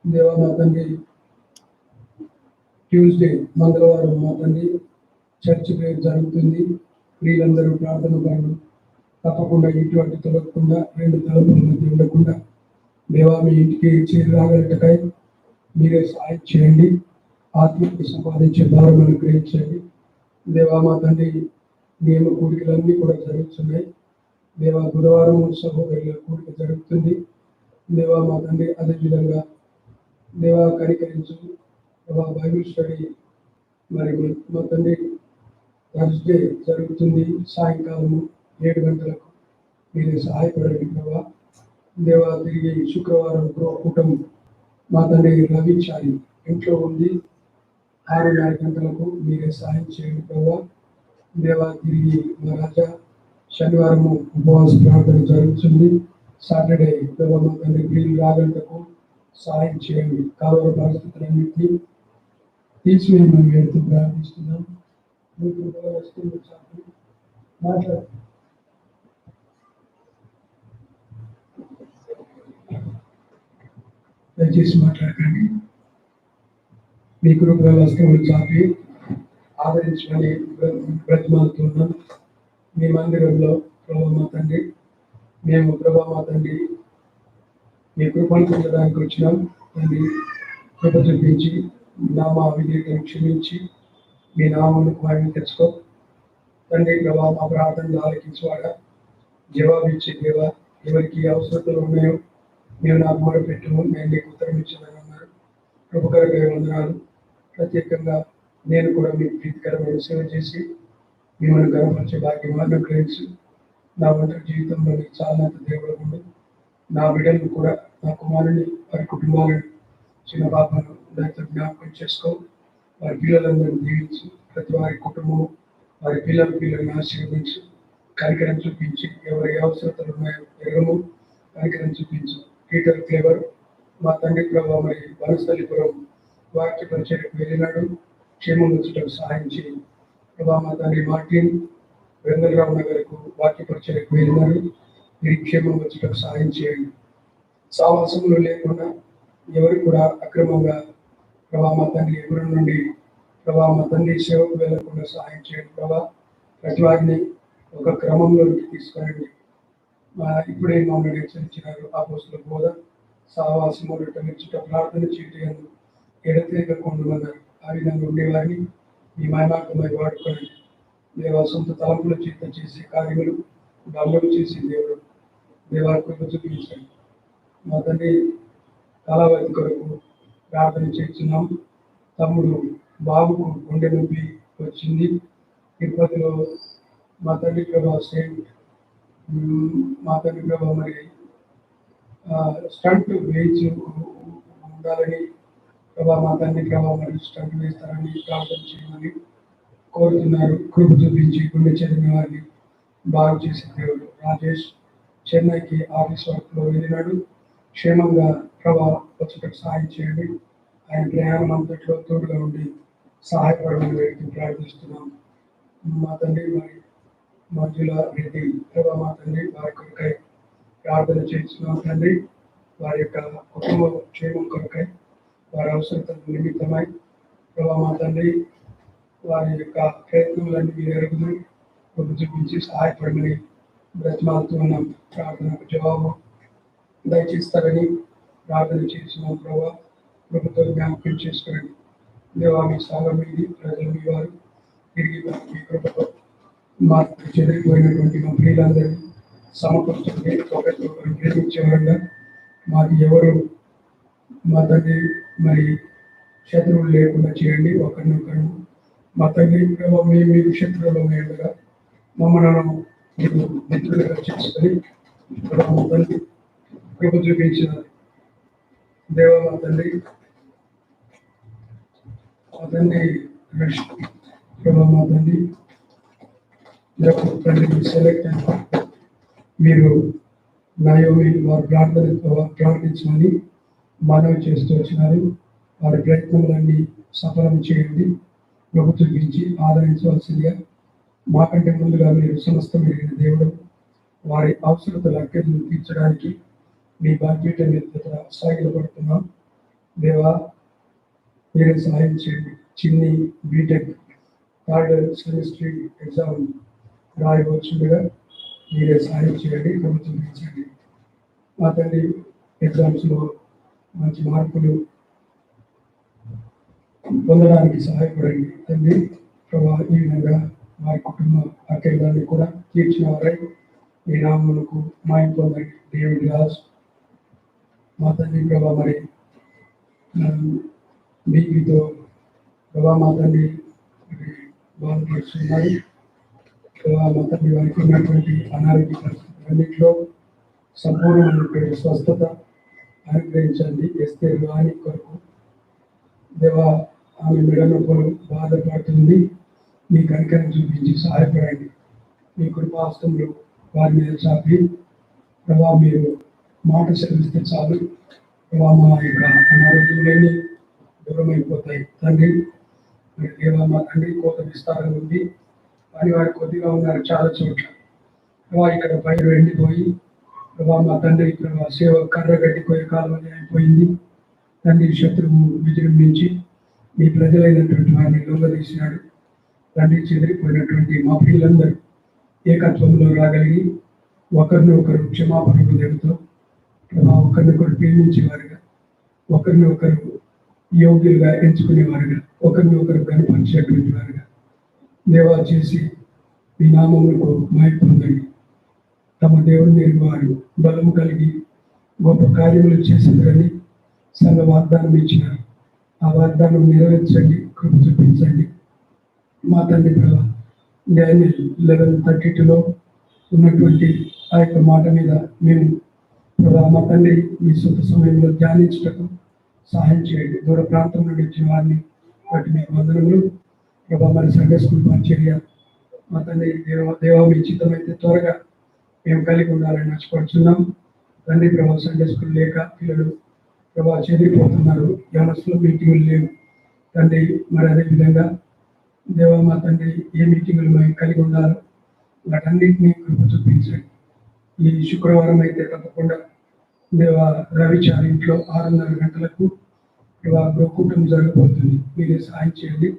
దేవా మా తండ్రి ట్యూస్డే మంగళవారం మా తండ్రి చర్చ్ ప్రేయర్ జరుగుతుంది. ప్రియులందరూ ప్రార్థన పనులు తప్పకుండా ఇటువంటి తొలగకుండా, 2 తలుపుల మధ్య ఉండకుండా దేవా మీ ఇంటికి చేరి రాగలటకై మీరే సహాయం చేయండి. ఆత్మకి సంపాదించే భారం అనుగ్రహించండి. దేవా మా తండ్రి నియమ కూడికలన్నీ కూడా జరుగుతున్నాయి. దేవా బుధవారం సహోదరుల కూడిక జరుగుతుంది. దేవా మా తండ్రి అదేవిధంగా దేవా కనికరించు. దేవా బైబిల్ స్టడీ మరి మా తండ్రి థర్స్డే జరుగుతుంది సాయంకాలము 7 గంటలకు. మీరే సహాయపడండి ప్రభా. దేవా తిరిగి శుక్రవారం కూటమి మా తండ్రి రవిచారి ఇంట్లో ఉంది 6:30 గంటలకు. మీరే సహాయం చేయండి ప్రభా. దేవా తిరిగి మా రాజా శనివారము ఉపవాస ప్రార్థన జరుగుతుంది. సాటర్డే ప్రభా మా తండ్రి వీళ్ళు రాగంటకు సహాయం చేయండి. కాలువ పరిస్థితులన్నింటినీ తీసివేయమని వేడుతూ ప్రార్థిస్తున్నాం. మాట్లాడు దయచేసి మాట్లాడకండి. మీ కృప వస్తువులు చాపి ఆదరించమని బ్రతిమాలుతున్నాం. మీ మందిరంలో ప్రభా మా తండ్రి మేము ప్రభా మా తండ్రి మీ కృపను పొందడానికి వచ్చినాం. తండ్రి కృప చూపించి నామ విధేయతను క్షమించి మీ నామాన్ని భాగ్యం తెచ్చుకో తండ్రి. ప్రభా మా ప్రార్థనలు ఆలకించువాడా, జవాబిచ్చే దేవా, ఎవరికి అవసరతలు ఉన్నాయో మేము నాకు మొదలుపెట్టము, నేను నీకు ఉత్తరం ఇచ్చానని అన్నారు. కృపకరకై వందనాలు. ప్రత్యేకంగా నేను కూడా మీకు ప్రీతికరమైన సేవ చేసి మిమ్మల్ని గర్వపరిచే భాగ్యం అనుగ్రహించి నా ఒంటరి జీవితంలో మీకు చాలంత దేవుడు ఉండు. నా బిడ్డలను కూడా, నా కుమారుని, వారి కుటుంబాలను, చిన్న పాపను దాంతో జ్ఞాపకం చేసుకో. వారి పిల్లలందరూ దీవించి ప్రతి వారి కుటుంబం వారి పిల్లల్ని ఆశీర్వదించు, కనికరం చూపించి, ఎవరి అవసరతలు ఉన్నాయో ఎరగము, కనికరం చూపించు. పీటర్ ఫ్లేవర్ మా తండ్రి ప్రభావ మరి వనస్థలిపురం వాక్య పరిచయకు వెళ్ళినాడు, క్షేమం వచ్చుటకు సహాయం చేయి ప్రభావ. మా తండ్రి మార్టిన్ వెంగళరావు నగర్కు వాక్య పరిచయకు వెళ్ళినారు, మీరు క్షేమం వచ్చుటకు సహాయం చేయండి. సావాసములు లేకుండా ఎవరు కూడా అక్రమంగా ప్రభావ మా తండ్రి ఎవరి నుండి ప్రభావ మా తండ్రి సేవకు వెళ్ళకుండా సహాయం చేయండి ప్రభావ. ప్రతి వారిని ఒక క్రమంలోకి తీసుకురండి. ఇప్పుడే మమ్మల్ని హెచ్చరించినారు, అపోస్తలుల బోధ సావాసములు విడిచుట ప్రార్థన చేయటం ఎడతెగకుండుమన్నారు. ఆ విధంగా ఉండేవారిని మీ మహిమార్థమై వాడుకోండి దేవా. సొంత తలంపుల చేత చేసే కార్యములు బలము చేసి దేవుడు దేవా కృప చూపించండి. మా తండ్రి కాలావధి కొరకు ప్రార్థన చేస్తున్నాం. తమ్ముడు బాబుకు గుండె నొప్పి వచ్చింది తిరుపతిలో. మా తండ్రి ప్రభావ మా తండ్రి ప్రభావ మరి స్టంట్ వేయించి ఉండాలని ప్రభావ మా తండ్రి ప్రభావ మరి స్టంట్ వేస్తారని ప్రార్థన చేయమని కోరుతున్నారు. కృప చూపించి గుండె చెందిన వారిని బాగు చేసే దేవుడు. రాజేష్ చెన్నైకి ఆఫీస్ వర్క్లో వెళ్ళినాడు, క్షేమంగా ప్రభావ వచ్చేటకు సహాయం చేయండి. ఆయన ప్రయాణం అంతట్లో తోడుగా ఉండి సహాయపడమని వ్యక్తి ప్రార్థిస్తున్నాం. మా తండ్రి మరి మంజుల రెడ్డి ప్రభావ మా తండ్రి వారి కొరకై ప్రార్థన చేస్తున్నాం తండ్రి. వారి యొక్క కుటుంబ క్షేమం కొరకై వారి అవసరత నిమిత్తమై ప్రభావ మా తండ్రి వారి యొక్క ప్రయత్నాలన్నీ మీరు ఎరుగుతూ కృప చూపించి సహాయపడమని బ్రతిమాలుతూ ఉన్నాం. ప్రార్థనకు జవాబు దయచేస్తారని ప్రార్థన చేస్తున్నాం ప్రభావ. కృపతో జ్ఞాపకం చేసుకోండి దేవా. మీ సాగం మీది, ప్రజలు మీ వారు, తిరిగి మీ కృపతో మాకు చెదిరిపోయినటువంటి మా ప్రియులందరినీ సమకూర్చండి. ఒకరికొకరు ప్రేమించేవారుగా మాకు ఎవరు మా తండ్రి మరి శత్రువులు లేకుండా చేయండి. ఒకరినొకరు మా తండ్రి ప్రభావ మేము మీకు శత్రువులు ఉండగా మమ్మల్ని మీరు మిత్రులుగా చేసుకొని మా తండ్రి కృప చూపించిన దేవ. మా తండ్రి ప్రభావ మా తండ్రి తండ్రి సెలెక్ట్ మీరు నయోమి వారి ప్రార్థించమని మనవి చేస్తూ వచ్చినారు. వారి ప్రయత్నాలన్నీ సఫలం చేయండి. ప్రభు చూపించి ఆదరించవలసిందిగా మాకంటే ముందుగా మీరు సమస్తం ఎరిగిన దేవుడు. వారి అవసరతల అక్కర్లను తీర్చడానికి మీ బాధ్యత మీద సాగిలపడుతున్నాం దేవా. మీరే సహాయం చేయండి. చిన్ని బీటెక్ థర్డ్ సెమిస్టర్ ఎగ్జామ్ రాయవచ్చుండగా మీరే సహాయం చేయండి, ప్రభు చూపించండి. మా తండ్రి ఎగ్జామ్స్లో మంచి మార్కులు పొందడానికి సహాయపడండి తండ్రి ప్రభావ. ఈ విధంగా వారి కుటుంబ అక్కర్యాన్ని కూడా తీర్చిన వారై మీ నామమునకు మాయం పొందండి. డేవిడ్ రాజ్ మా తండ్రి ప్రభావ మరి బీపీతో ప్రభావ మా తండ్రి బాధపడుతున్నారు ప్రభావ. మా తండ్రి వారికి ఉన్నటువంటి అనారోగ్య పరిస్థితులన్నింటిలో సంపూర్ణమైనటువంటి స్వస్థత అనుగ్రహించండి. ఎస్తే వాణి కొరకు దేవా. ఆమె మెడనొప్పులు బాధపడుతుంది, మీ కనికరం చూపించి సహాయపడండి. మీ కృపాస్తంలో వారి మీద చాపి ప్రభావ మీరు మాట సెలవిస్తే చాలు ప్రభావ. మా యొక్క అనారోగ్యంలోని దూరమైపోతాయి తండ్రి. దేవా మా తండ్రి కోత విస్తారం ఉంది కానీ వారు కొద్దిగా ఉన్నారు చాలా చోట్ల ప్రభావ. ఇక్కడ పైరు ఎండిపోయి ప్రభావ మా తండ్రి ప్రభావ సేవ కర్ర గడ్డిపోయే కాలంలో అయిపోయింది తండ్రి. శత్రువు విజృంభించి మీ ప్రజలైనటువంటి వారిని లొంగదీసినాడు తండ్రి. చెదిరిపోయినటువంటి మా పిల్లలందరూ ఏకత్వంలో రాగలిగి ఒకరిని ఒకరు క్షమాపణ హృదయంతో ప్రభావ ఒకరినొకరు ప్రేమించేవారుగా, ఒకరిని ఒకరు యోగ్యులుగా ఎంచుకునేవారుగా, ఒకరిని ఒకరు కనిపించేటువంటి వారుగా దేవా చేసి మీ నామములకు మహిమ పొందండి. తమ దేవుని వారు బలము కలిగి గొప్ప కార్యములు చేసిందని సంఘ వాగ్దానం ఇచ్చినారు. ఆ వాగ్దానం నెరవేర్చండి, కృప చూపించండి మా తండ్రి ప్రభావ. డానియల్ 11:32లో ఉన్నటువంటి ఆ యొక్క మాట మీద మేము ప్రభావ మా తండ్రి మీ సొంత సమయంలో ధ్యానించటకు సహాయం చేయండి. దూర ప్రాంతం నుండి వచ్చిన వారిని బట్టి మీకు వందనములు. ప్రభా మరి సండే స్కూల్ పరిచర్య మా తండ్రి దేవ మీ చిత్తమైతే త్వరగా మేము కలిగి ఉండాలని నష్టపడుతున్నాం. తండ్రి ప్రభా సండే స్కూల్ లేక పిల్లలు ప్రభా చెదిరిపోతున్నారు. యవనస్తులు మీటింగులు లేవు తండ్రి. మరి అదేవిధంగా దేవ మా తండ్రి ఏ మీటింగులు మేము కలిగి ఉండాలో వాటన్నింటినీ కృప చూపించండి. ఈ శుక్రవారం అయితే తప్పకుండా దేవ రవిచారి ఇంట్లో 6:30 గంటలకు గృహకూటం జరగబోతుంది. మీరే సాయం చేయండి,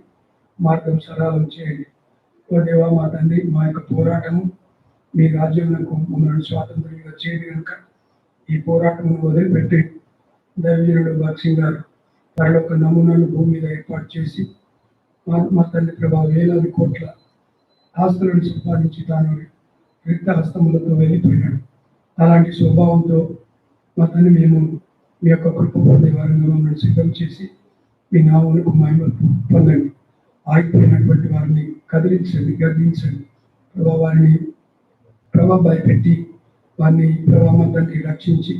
మార్గం సరళం చేయండి. ఓ దేవా మా తండ్రి, మా యొక్క పోరాటము మీ రాజ్యంలో మమ్మల్ని స్వాతంత్రంగా చేయదు కనుక ఈ పోరాటం వదిలిపెట్టి దైవజనుడు భక్సింగ్ గారు పరలోక నమూనాను భూమి మీద ఏర్పాటు చేసి మా తండ్రి ప్రభా వేలాది కోట్ల ఆస్తులను సంపాదించి తాను రిక్త హస్తములతో వెళ్ళిపోయినాడు. అలాంటి స్వభావంతో మా తండ్రి మేము మీ యొక్క కృప పొందే వారిని మమ్మల్ని సిద్ధం చేసి మీ నామమునకు మహిమ పొందండి. ఆగిపోయినటువంటి వారిని కదిలించండి, గర్దించండి ప్రభా. వారిని ప్రభా భయపెట్టి వారిని ప్రభా మా తండ్రి రక్షించి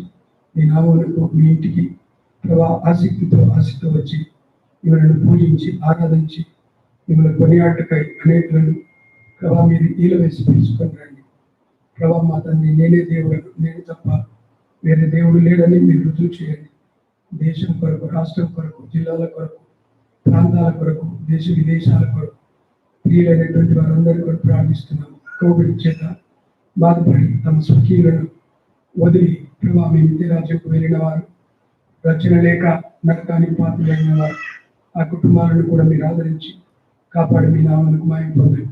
మీ నామమునకు మీ ఇంటికి ప్రభా ఆసక్తితో వచ్చి మిమ్మల్ని పూజించి ఆరాధించి మిమ్మల్ని కొనియాటకై అనేకులను ప్రభా మీరు ఈల వేసి పిలుచుకొని రండి ప్రభా. మా తండ్రి నేనే దేవుడు, నేను తప్ప వేరే దేవుడు లేడని మీరు రుజువు చేయండి. దేశం కొరకు, రాష్ట్రం కొరకు, జిల్లాల కొరకు, ప్రాంతాల కొరకు, దేశ విదేశాల కొరకు ప్రియులైనటువంటి వారందరి కొరకు ప్రార్థిస్తున్నాం. కోవిడ్ చేత బాధపడి తమ స్వకీయులను వదిలి ప్రభా మీ నిత్య రాజ్యంకు వెళ్ళిన వారు, రచన లేక నరకానికి పాత్రలైన వారు, ఆ కుటుంబాలను కూడా మీరు ఆదరించి కాపాడి మీ నామమునకు మహిమ పొందండి.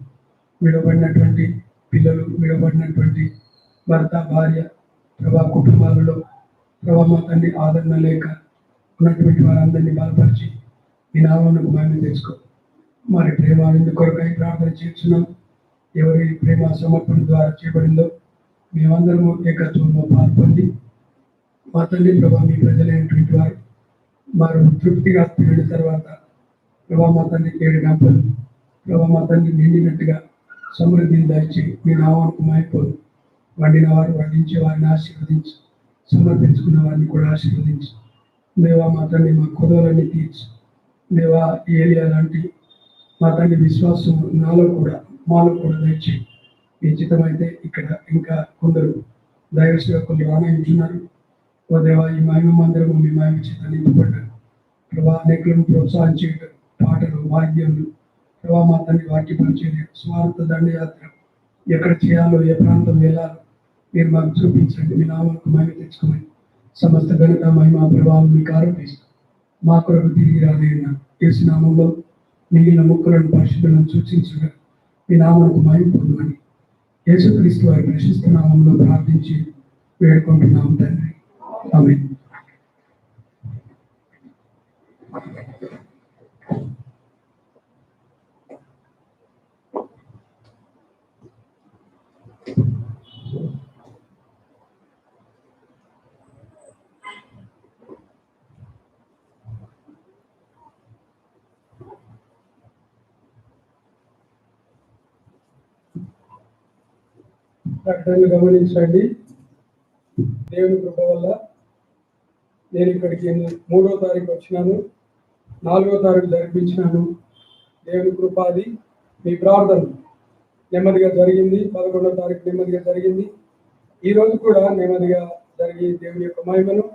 విడబడినటువంటి పిల్లలు, విడబడినటువంటి భర్త, భార్య ప్రభా కుటుంబాలలో ప్రభా మా తండ్రి ఆదరణ లేక ఉన్నటువంటి వారందరినీ బలపరిచి మీ నామమునకు మహిమ తెచ్చుకో. మరి ప్రేమ కొరకై ప్రార్థన చేస్తున్నాం. ఎవరి ప్రేమ సమర్పణ ద్వారా చేయబడిందో మేమందరము ఏకత్వంలో పాల్పొంది మా తండ్రి ప్రభా మీ ప్రజలైనటువంటి వారు వారు తృప్తిగా తిరిగిన తర్వాత ప్రభా మా తండ్రి 7 గంటలు ప్రభా మా తండ్రి నిండినట్టుగా సమృద్ధిని దయచి మీ నామానికి మాయిపోదు. వండిన వారు వడ్డించే వారిని ఆశీర్వదించి, సమర్పించుకున్న వారిని కూడా ఆశీర్వదించి దేవా మా తండ్రి మా కొదవలన్నీ తీర్చి దేవా ఏలియా లాంటి మా తండ్రి విశ్వాసం మాలో కూడా దయచి మీ చిత్తమైతే ఇక్కడ ఇంకా కొందరు దైవ సేవకులు రానయించున్నారు. ఓ దేవా ఈ మహిమ మందిరము మీ మహిమ చేత నింపబడ్డారు ప్రభా. అనేకులను ప్రోత్సహించేట పాటలు, వాద్యములు ప్రభా మా తండ్రి వాక్య పరిచర్య, స్వార్థ దండయాత్ర ఎక్కడ చేయాలో, ఏ ప్రాంతం వెళ్ళాలో మీరు మాకు చూపించండి. మీ నామకు మహిమ తెచ్చుకోమని సమస్త ఘనత మహిమ ప్రభావం మీకు ఆరోపిస్తూ మా కొరకు తిరిగి రాలేన యేసు నామంలో మిగిలిన ముక్కులను పరిశుద్ధులను సూచించగా మీ నామకు మహిమ పొందమని యేసుక్రీస్తు వారి ప్రశస్త నామంలో ప్రార్థించి వేడుకుంటున్నాం తండ్రి. ఆమేన్. ప్రకటనలు గమనించండి. దేవుని కృప వల్ల నేను ఇక్కడికి 3వ తారీఖు వచ్చినాను, 4వ తారీఖు జరిపించినాను. దేవుని కృపాది మీ ప్రార్థన నెమ్మదిగా జరిగింది. 11వ తారీఖు నెమ్మదిగా జరిగింది. ఈరోజు కూడా నెమ్మదిగా జరిగి దేవుని యొక్క మహిమను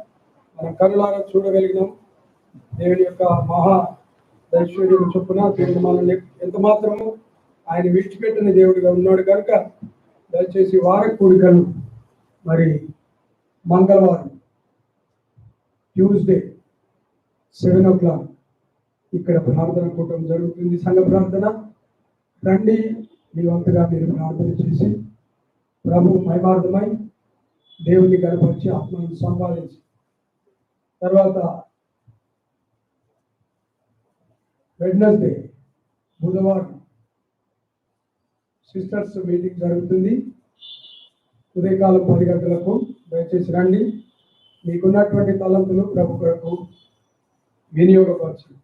మనం కనులారా చూడగలిగినాం. దేవుని యొక్క మహా దైశ్వర్యం చొప్పున దేవుడు మనల్ని ఎంత మాత్రము ఆయన విడిచిపెట్టిన దేవుడిగా ఉన్నాడు కనుక దయచేసి వార కూడికలు మరి మంగళవారం ట్యూస్డే 7 o'clock ఇక్కడ ప్రార్థన కూటం జరుగుతుంది. సంఘ ప్రార్థన రండి, మీ వంతుగా మీరు ప్రార్థన చేసి ప్రభు మహిమార్థమై దేవుని కనపరిచి ఆత్మను సంపాదించి తర్వాత వెడ్నెస్డే బుధవారం సిస్టర్స్ మీటింగ్ జరుగుతుంది. ఉదయకాలం 10 గంటలకు దయచేసి రండి. మీకున్నటువంటి తలంతులు ప్రభు కొరకు వినియోగపరచండి.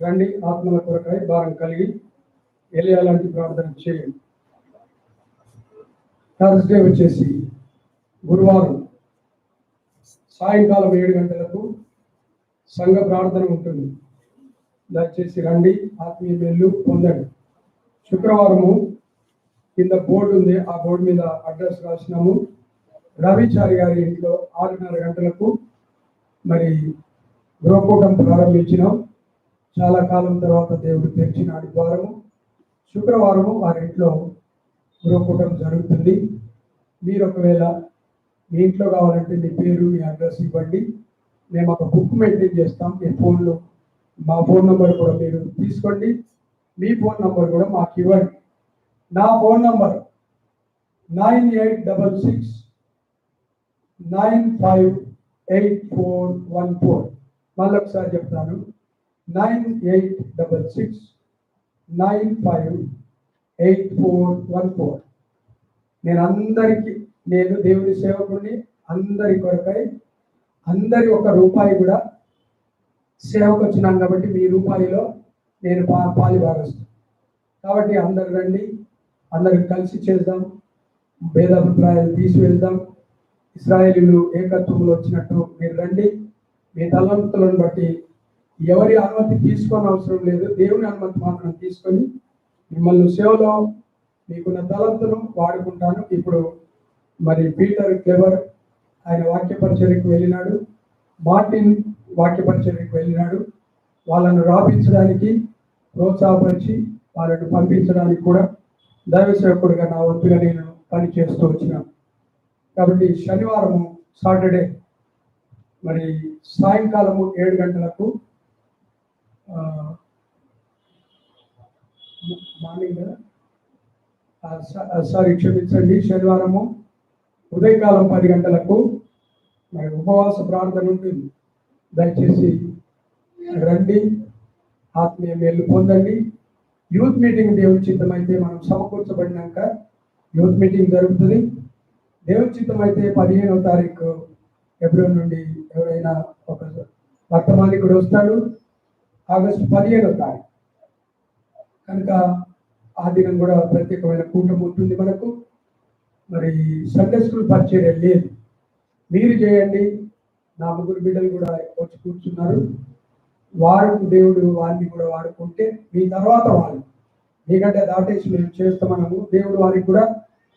రండి, ఆత్మల కొరకై భారం కలిగి ఎలియాలాంటి ప్రార్థన చేయండి. థర్స్డే వచ్చేసి గురువారం సాయంకాలం 7 గంటలకు సంఘ ప్రార్థన ఉంటుంది. దయచేసి రండి, ఆత్మీయ మేలు పొందండి. శుక్రవారము కింద బోర్డు ఉంది, ఆ బోర్డు మీద అడ్రస్ రాసినాము. రవిచారి గారి ఇంట్లో 6:30 గంటలకు మరి గృహకూటం ప్రారంభించినాం. చాలా కాలం తర్వాత దేవుడు తెరిచినాడు ద్వారము. శుక్రవారము వారి ఇంట్లో గృహకూటం జరుగుతుంది. మీరు ఒకవేళ మీ ఇంట్లో కావాలంటే మీ పేరు, మీ అడ్రస్ ఇవ్వండి. మేము ఒక బుక్ మెయింటైన్ చేస్తాం. మీ ఫోన్లో మా ఫోన్ నెంబర్ కూడా మీరు తీసుకోండి, మీ ఫోన్ నెంబర్ కూడా మాకు ఇవ్వండి. నా ఫోన్ నంబర్ 9866958414. మళ్ళీ ఒకసారి చెప్తాను, 9866958414. నేను దేవుని సేవకుడిని. అందరి కొరకై అందరి ఒక రూపాయి కూడా సేవకు వచ్చినాను కాబట్టి మీ రూపాయిలో నేను పాలి భాగస్తాను. కాబట్టి అందరు రండి, అందరికి కలిసి చేద్దాం, భేదాభిప్రాయాలు తీసివేద్దాం. ఇశ్రాయేలీయులు ఏకత్వంలో వచ్చినట్టు మీరు రండి. మీ తలంతులను బట్టి ఎవరి అనుమతి తీసుకొని అవసరం లేదు, దేవుని అనుమతి మాత్రం తీసుకొని మిమ్మల్ని సేవలో మీకున్న తలంతును వాడుకుంటాను. ఇప్పుడు మరి పీటర్ క్లెవర్ ఆయన వాక్య పరిచర్యకు వెళ్ళినాడు, మార్టిన్ వాక్య పరిచర్యకు వెళ్ళినాడు. వాళ్ళను రాపించడానికి, ప్రోత్సాహపరిచి వాళ్ళను పంపించడానికి కూడా దైవ సేవకుడిగా నా వంతుగా నేను పని చేస్తూ వచ్చినాను. కాబట్టి శనివారము, సాటర్డే మరి సాయంకాలము 7 గంటలకు మార్నింగ్ క్షమించండి, శనివారము ఉదయకాలం 10 గంటలకు మరి ఉపవాస ప్రార్థన ఉంటుంది. దయచేసి రండి, ఆత్మీయ మేలు పొందండి. యూత్ మీటింగ్ దేవుని చిత్తం అయితే మనం సమకూర్చబడినాక యూత్ మీటింగ్ జరుగుతుంది. దేవుని చిత్తం అయితే 15వ తారీఖు ఫిబ్రవరి నుండి ఎవరైనా ఒక వర్తమానికుడు వస్తాడు. ఆగస్టు 15వ తారీఖు కనుక ఆ దినం కూడా ప్రత్యేకమైన కూటమి ఉంటుంది మనకు. మరి సండే స్కూల్ పరిచర్య లేదు, మీరు చేయండి. నా 3 బిడ్డలు కూడా వచ్చి కూర్చున్నారు. వారికి దేవుడు వారిని కూడా వాడుకుంటే మీ తర్వాత వాళ్ళు మీకంటే దాటేసి మేము చేస్తామన్నాము. దేవుడు వారికి కూడా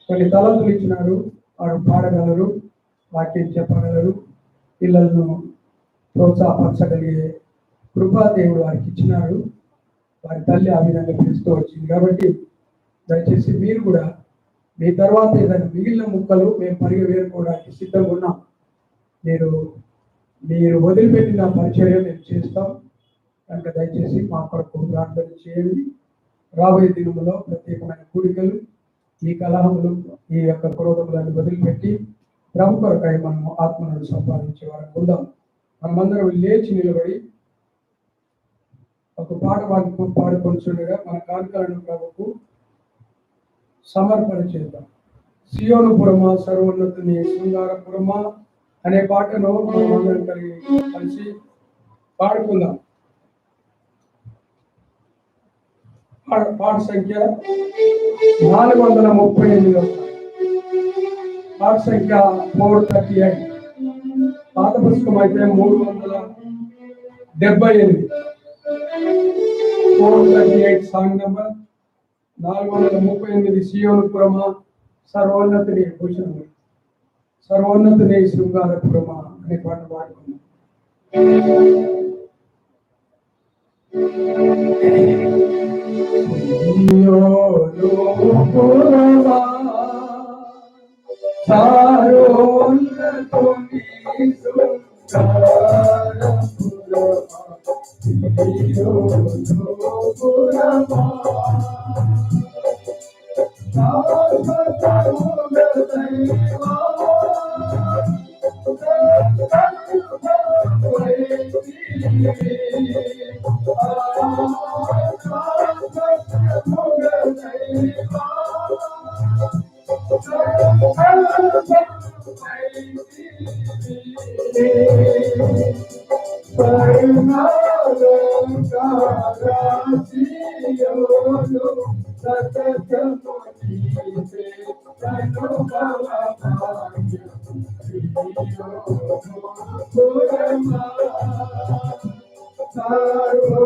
కొన్ని తలంతులు ఇచ్చినారు. వారు పాడగలరు, వాక్యం చెప్పగలరు, పిల్లలను ప్రోత్సాహపరచగలిగే కృపా దేవుడు వారికి ఇచ్చినారు. వారి తల్లి ఆ విధంగా పిలుస్తూ వచ్చింది. కాబట్టి దయచేసి మీరు కూడా మీ తర్వాత ఏదైనా మిగిలిన ముక్కలు మేము పరిగె వేరుకోవడానికి సిద్ధంగా ఉన్నాం. మీరు వదిలిపెట్టిన పరిచర్య మేము చేస్తాం. కనుక దయచేసి మా కొరకు ప్రార్థన చేయండి. రాబోయే దినములో ప్రత్యేకమైన కూడికలు, ఈ కలహములు, ఈ యొక్క క్రోధములను వదిలిపెట్టి ప్రభు కొరకై మనము ఆత్మను సంపాదించే వారికి ఉందాం. మనమందరం లేచి నిలబడి ఒక పాట పాడుకొనిచుండగా మన కానుకలను ప్రభుకు సమర్పణ చేద్దాం. సియోనుపురమా, సర్వోన్నతుని శృంగారపురమా అనే పాటను మనమందరం కలిసి పాడుకుందాం. పాట సంఖ్య 438, పాట సంఖ్య 438. పాత పుస్తకం అయితే 378. 438 సాంగ్ నంబర్ 438. సియోనుపురమా, సర్వోన్నతుని భూషణము, సర్వోన్నతుని శృంగారపురమా అనే పాట పాడుకున్నాం. Sarva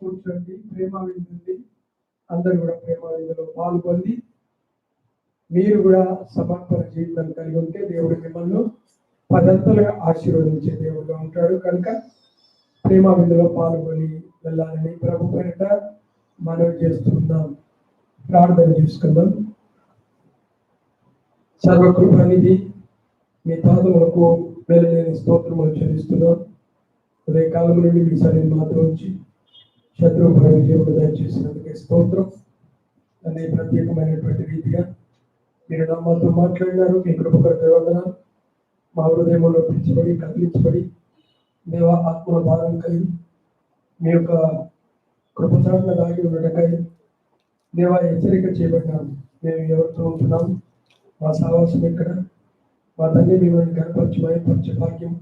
కూర్చోండి. ప్రేమ వింటుంది. అందరూ కూడా ప్రేమ విందులో పాల్గొంది. మీరు కూడా సమర్పణ జీవితం కలిగి ఉంటే దేవుడు మిమ్మల్ని పదంతలుగా ఆశీర్వదించే దేవుడుగా ఉంటాడు. కనుక ప్రేమ విందులో పాల్గొని వెళ్ళాలని ప్రభు పేరిట మనవి చేస్తున్నాం. ప్రార్థన చేసుకుందాం. సర్వకృపానిధి మీ పాదములకు వెళ్ళలేని స్తోత్రములు చెల్లిస్తున్నాం. అదే కాలం నుండి మీ సరైన మాత్రం వచ్చి శత్రువు విజయములు దయచేసినందుకే స్తోత్రం. అనే ప్రత్యేకమైనటువంటి రీతిగా మీరు నా మాతో మాట్లాడినారు. మీ కృప కొరకు వందనాలు. మా హృదయంలో పిలిచబడి కదిలించబడి దేవ ఆత్మ భారం కలిగి మీ యొక్క కృపచారణ దాగి ఉండటకై దేవ హెచ్చరిక చేయబడినాము. మేము ఎవరితో ఉంటున్నాము, మా సావాసం ఎక్కడ, మా తండ్రి మిమ్మల్ని కనపరిచి మయపరిచే భాగ్యం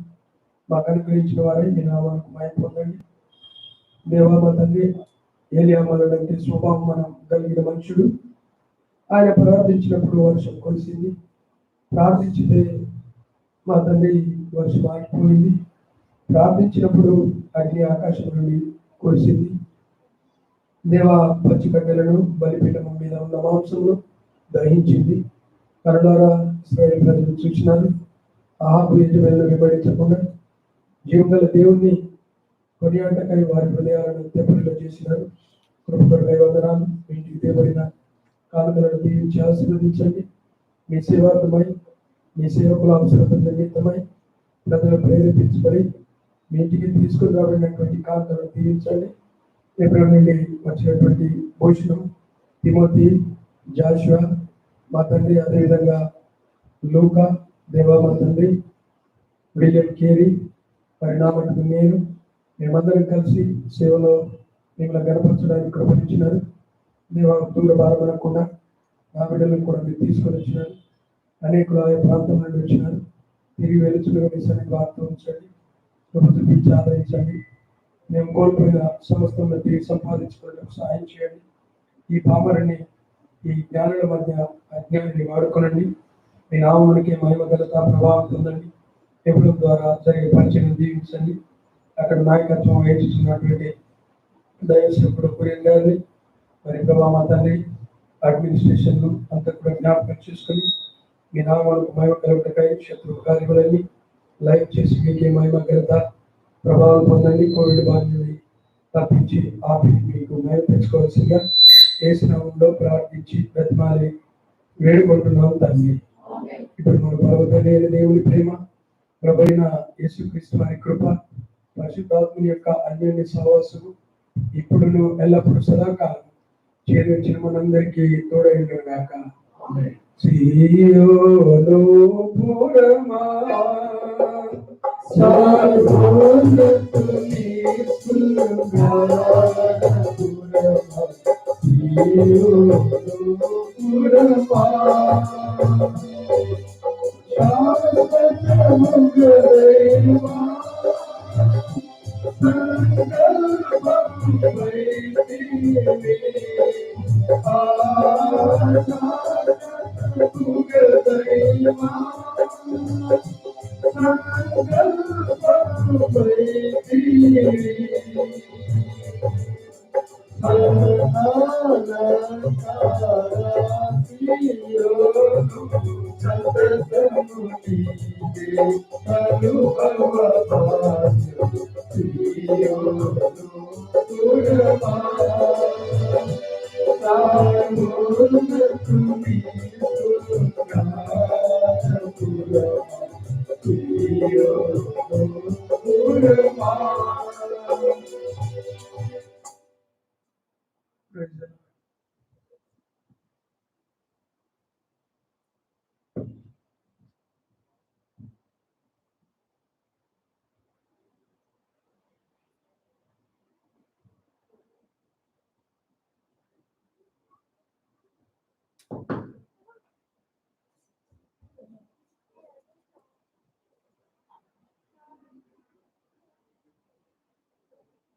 మాకు అనుగ్రహించిన వారే మీ నామానికి మయం పొందండి. దేవా మా తండ్రి ఏలియామలంటే స్వభావం మనం కలిగిన మనుషుడు. ఆయన ప్రార్థించినప్పుడు వర్షం కురిసింది, ప్రార్థించితే మా తండ్రి వర్షం ఆగిపోయింది, ప్రార్థించినప్పుడు అగ్ని ఆకాశం నుండి కురిసింది. దేవా పచ్చికట్టెలను బలిపీఠం మీద ఉన్న మాంసమును దహించింది. కరుణారా ఇశ్రాయేలు ప్రజలు చూసినారు. ఆహాబు యజమానులను విభజించకుండా జీవగల దేవుణ్ణి కొనియాటకై వారి హృదయాలను తెప్పరిలో చేసినారు. కృపకై వందనాలు. ఇంటికి తేబడిన కానుకలను దీవించి ఆశీర్వదించండి. మీ సేవార్థమై మీ సేవకుల అవసరత నిమిత్తమై ప్రజలు ప్రేరేపించబడి మీ ఇంటికి తీసుకుని రాబడినటువంటి కానుకలను దీవించండి. ఏప్రిల్ నుండి వచ్చినటువంటి భోజనం తిమోతి, జాషువా మా తండ్రి, అదేవిధంగా లూకా దేవా మా తండ్రి, విలియం కేరీ పరిణామకు నేను మేమందరం కలిసి సేవలో మిమ్మల్ని గనపరచడానికి కృపనిచ్చినారు. దేవా దూర భారమనకుండా నా బిడ్డలను కూడా మీరు తీసుకొని వచ్చినారు. అనేకులు ఆయా ప్రాంతం నుండి వచ్చినారు. తిరిగి వెలుచులుగా మీ సన్నిధి వార్త ఉంచండి, కృప చూపించి ఆదరించండి. మేము కోల్పోయిన సమస్తంలో తిరిగి సంపాదించుకోవడానికి సహాయం చేయండి. ఈ పామరుని, ఈ జ్ఞానుల మధ్య అజ్ఞానాన్ని వాడుకోనండి. మీ నామమునికి మహిమ ఘనత ప్రభావం పొందండి. ఎప్పుడు ద్వారా జరిగే పరిచయం దీవించండి. అక్కడ నాయకత్వం వహించుతున్నటువంటి దైవసేవకుడు కురియన్ గారిని, మరి ప్రభావ తండ్రి అడ్మినిస్ట్రేషన్ అంతా కూడా జ్ఞాపకం చేసుకొని మీ నామాలకు మహిమ కలుగుటకై శత్రు కార్యములన్నీ లైవ్ చేసి మీకే మహిమ ఘనత ప్రభావం పొందండి. కోవిడ్ బాధ్యుని తప్పించి ఆపి మీకు మహిమ తెచ్చుకోవాల్సిందిగా యేసు నామములో ప్రార్థించి బ్రతిమాలి వేడుకుంటున్నాం తండ్రి. ఇప్పుడు మన ప్రభుత్వ దేవుని ప్రేమ, ప్రభువైన యేసుక్రీస్తు వారి కృప, పరిశుద్ధాత్మని యొక్క అన్యోన్య సహవాసము ఇప్పుడును ఎల్లప్పుడు సదాకాలం చేరించిన మనందరికీ తోడైండును గాక. సియోను పురమా సర్వోన్నతుని శృంగారపురమా, సియోను పురమా శాశ్వతముగదైవా Praise the Lord.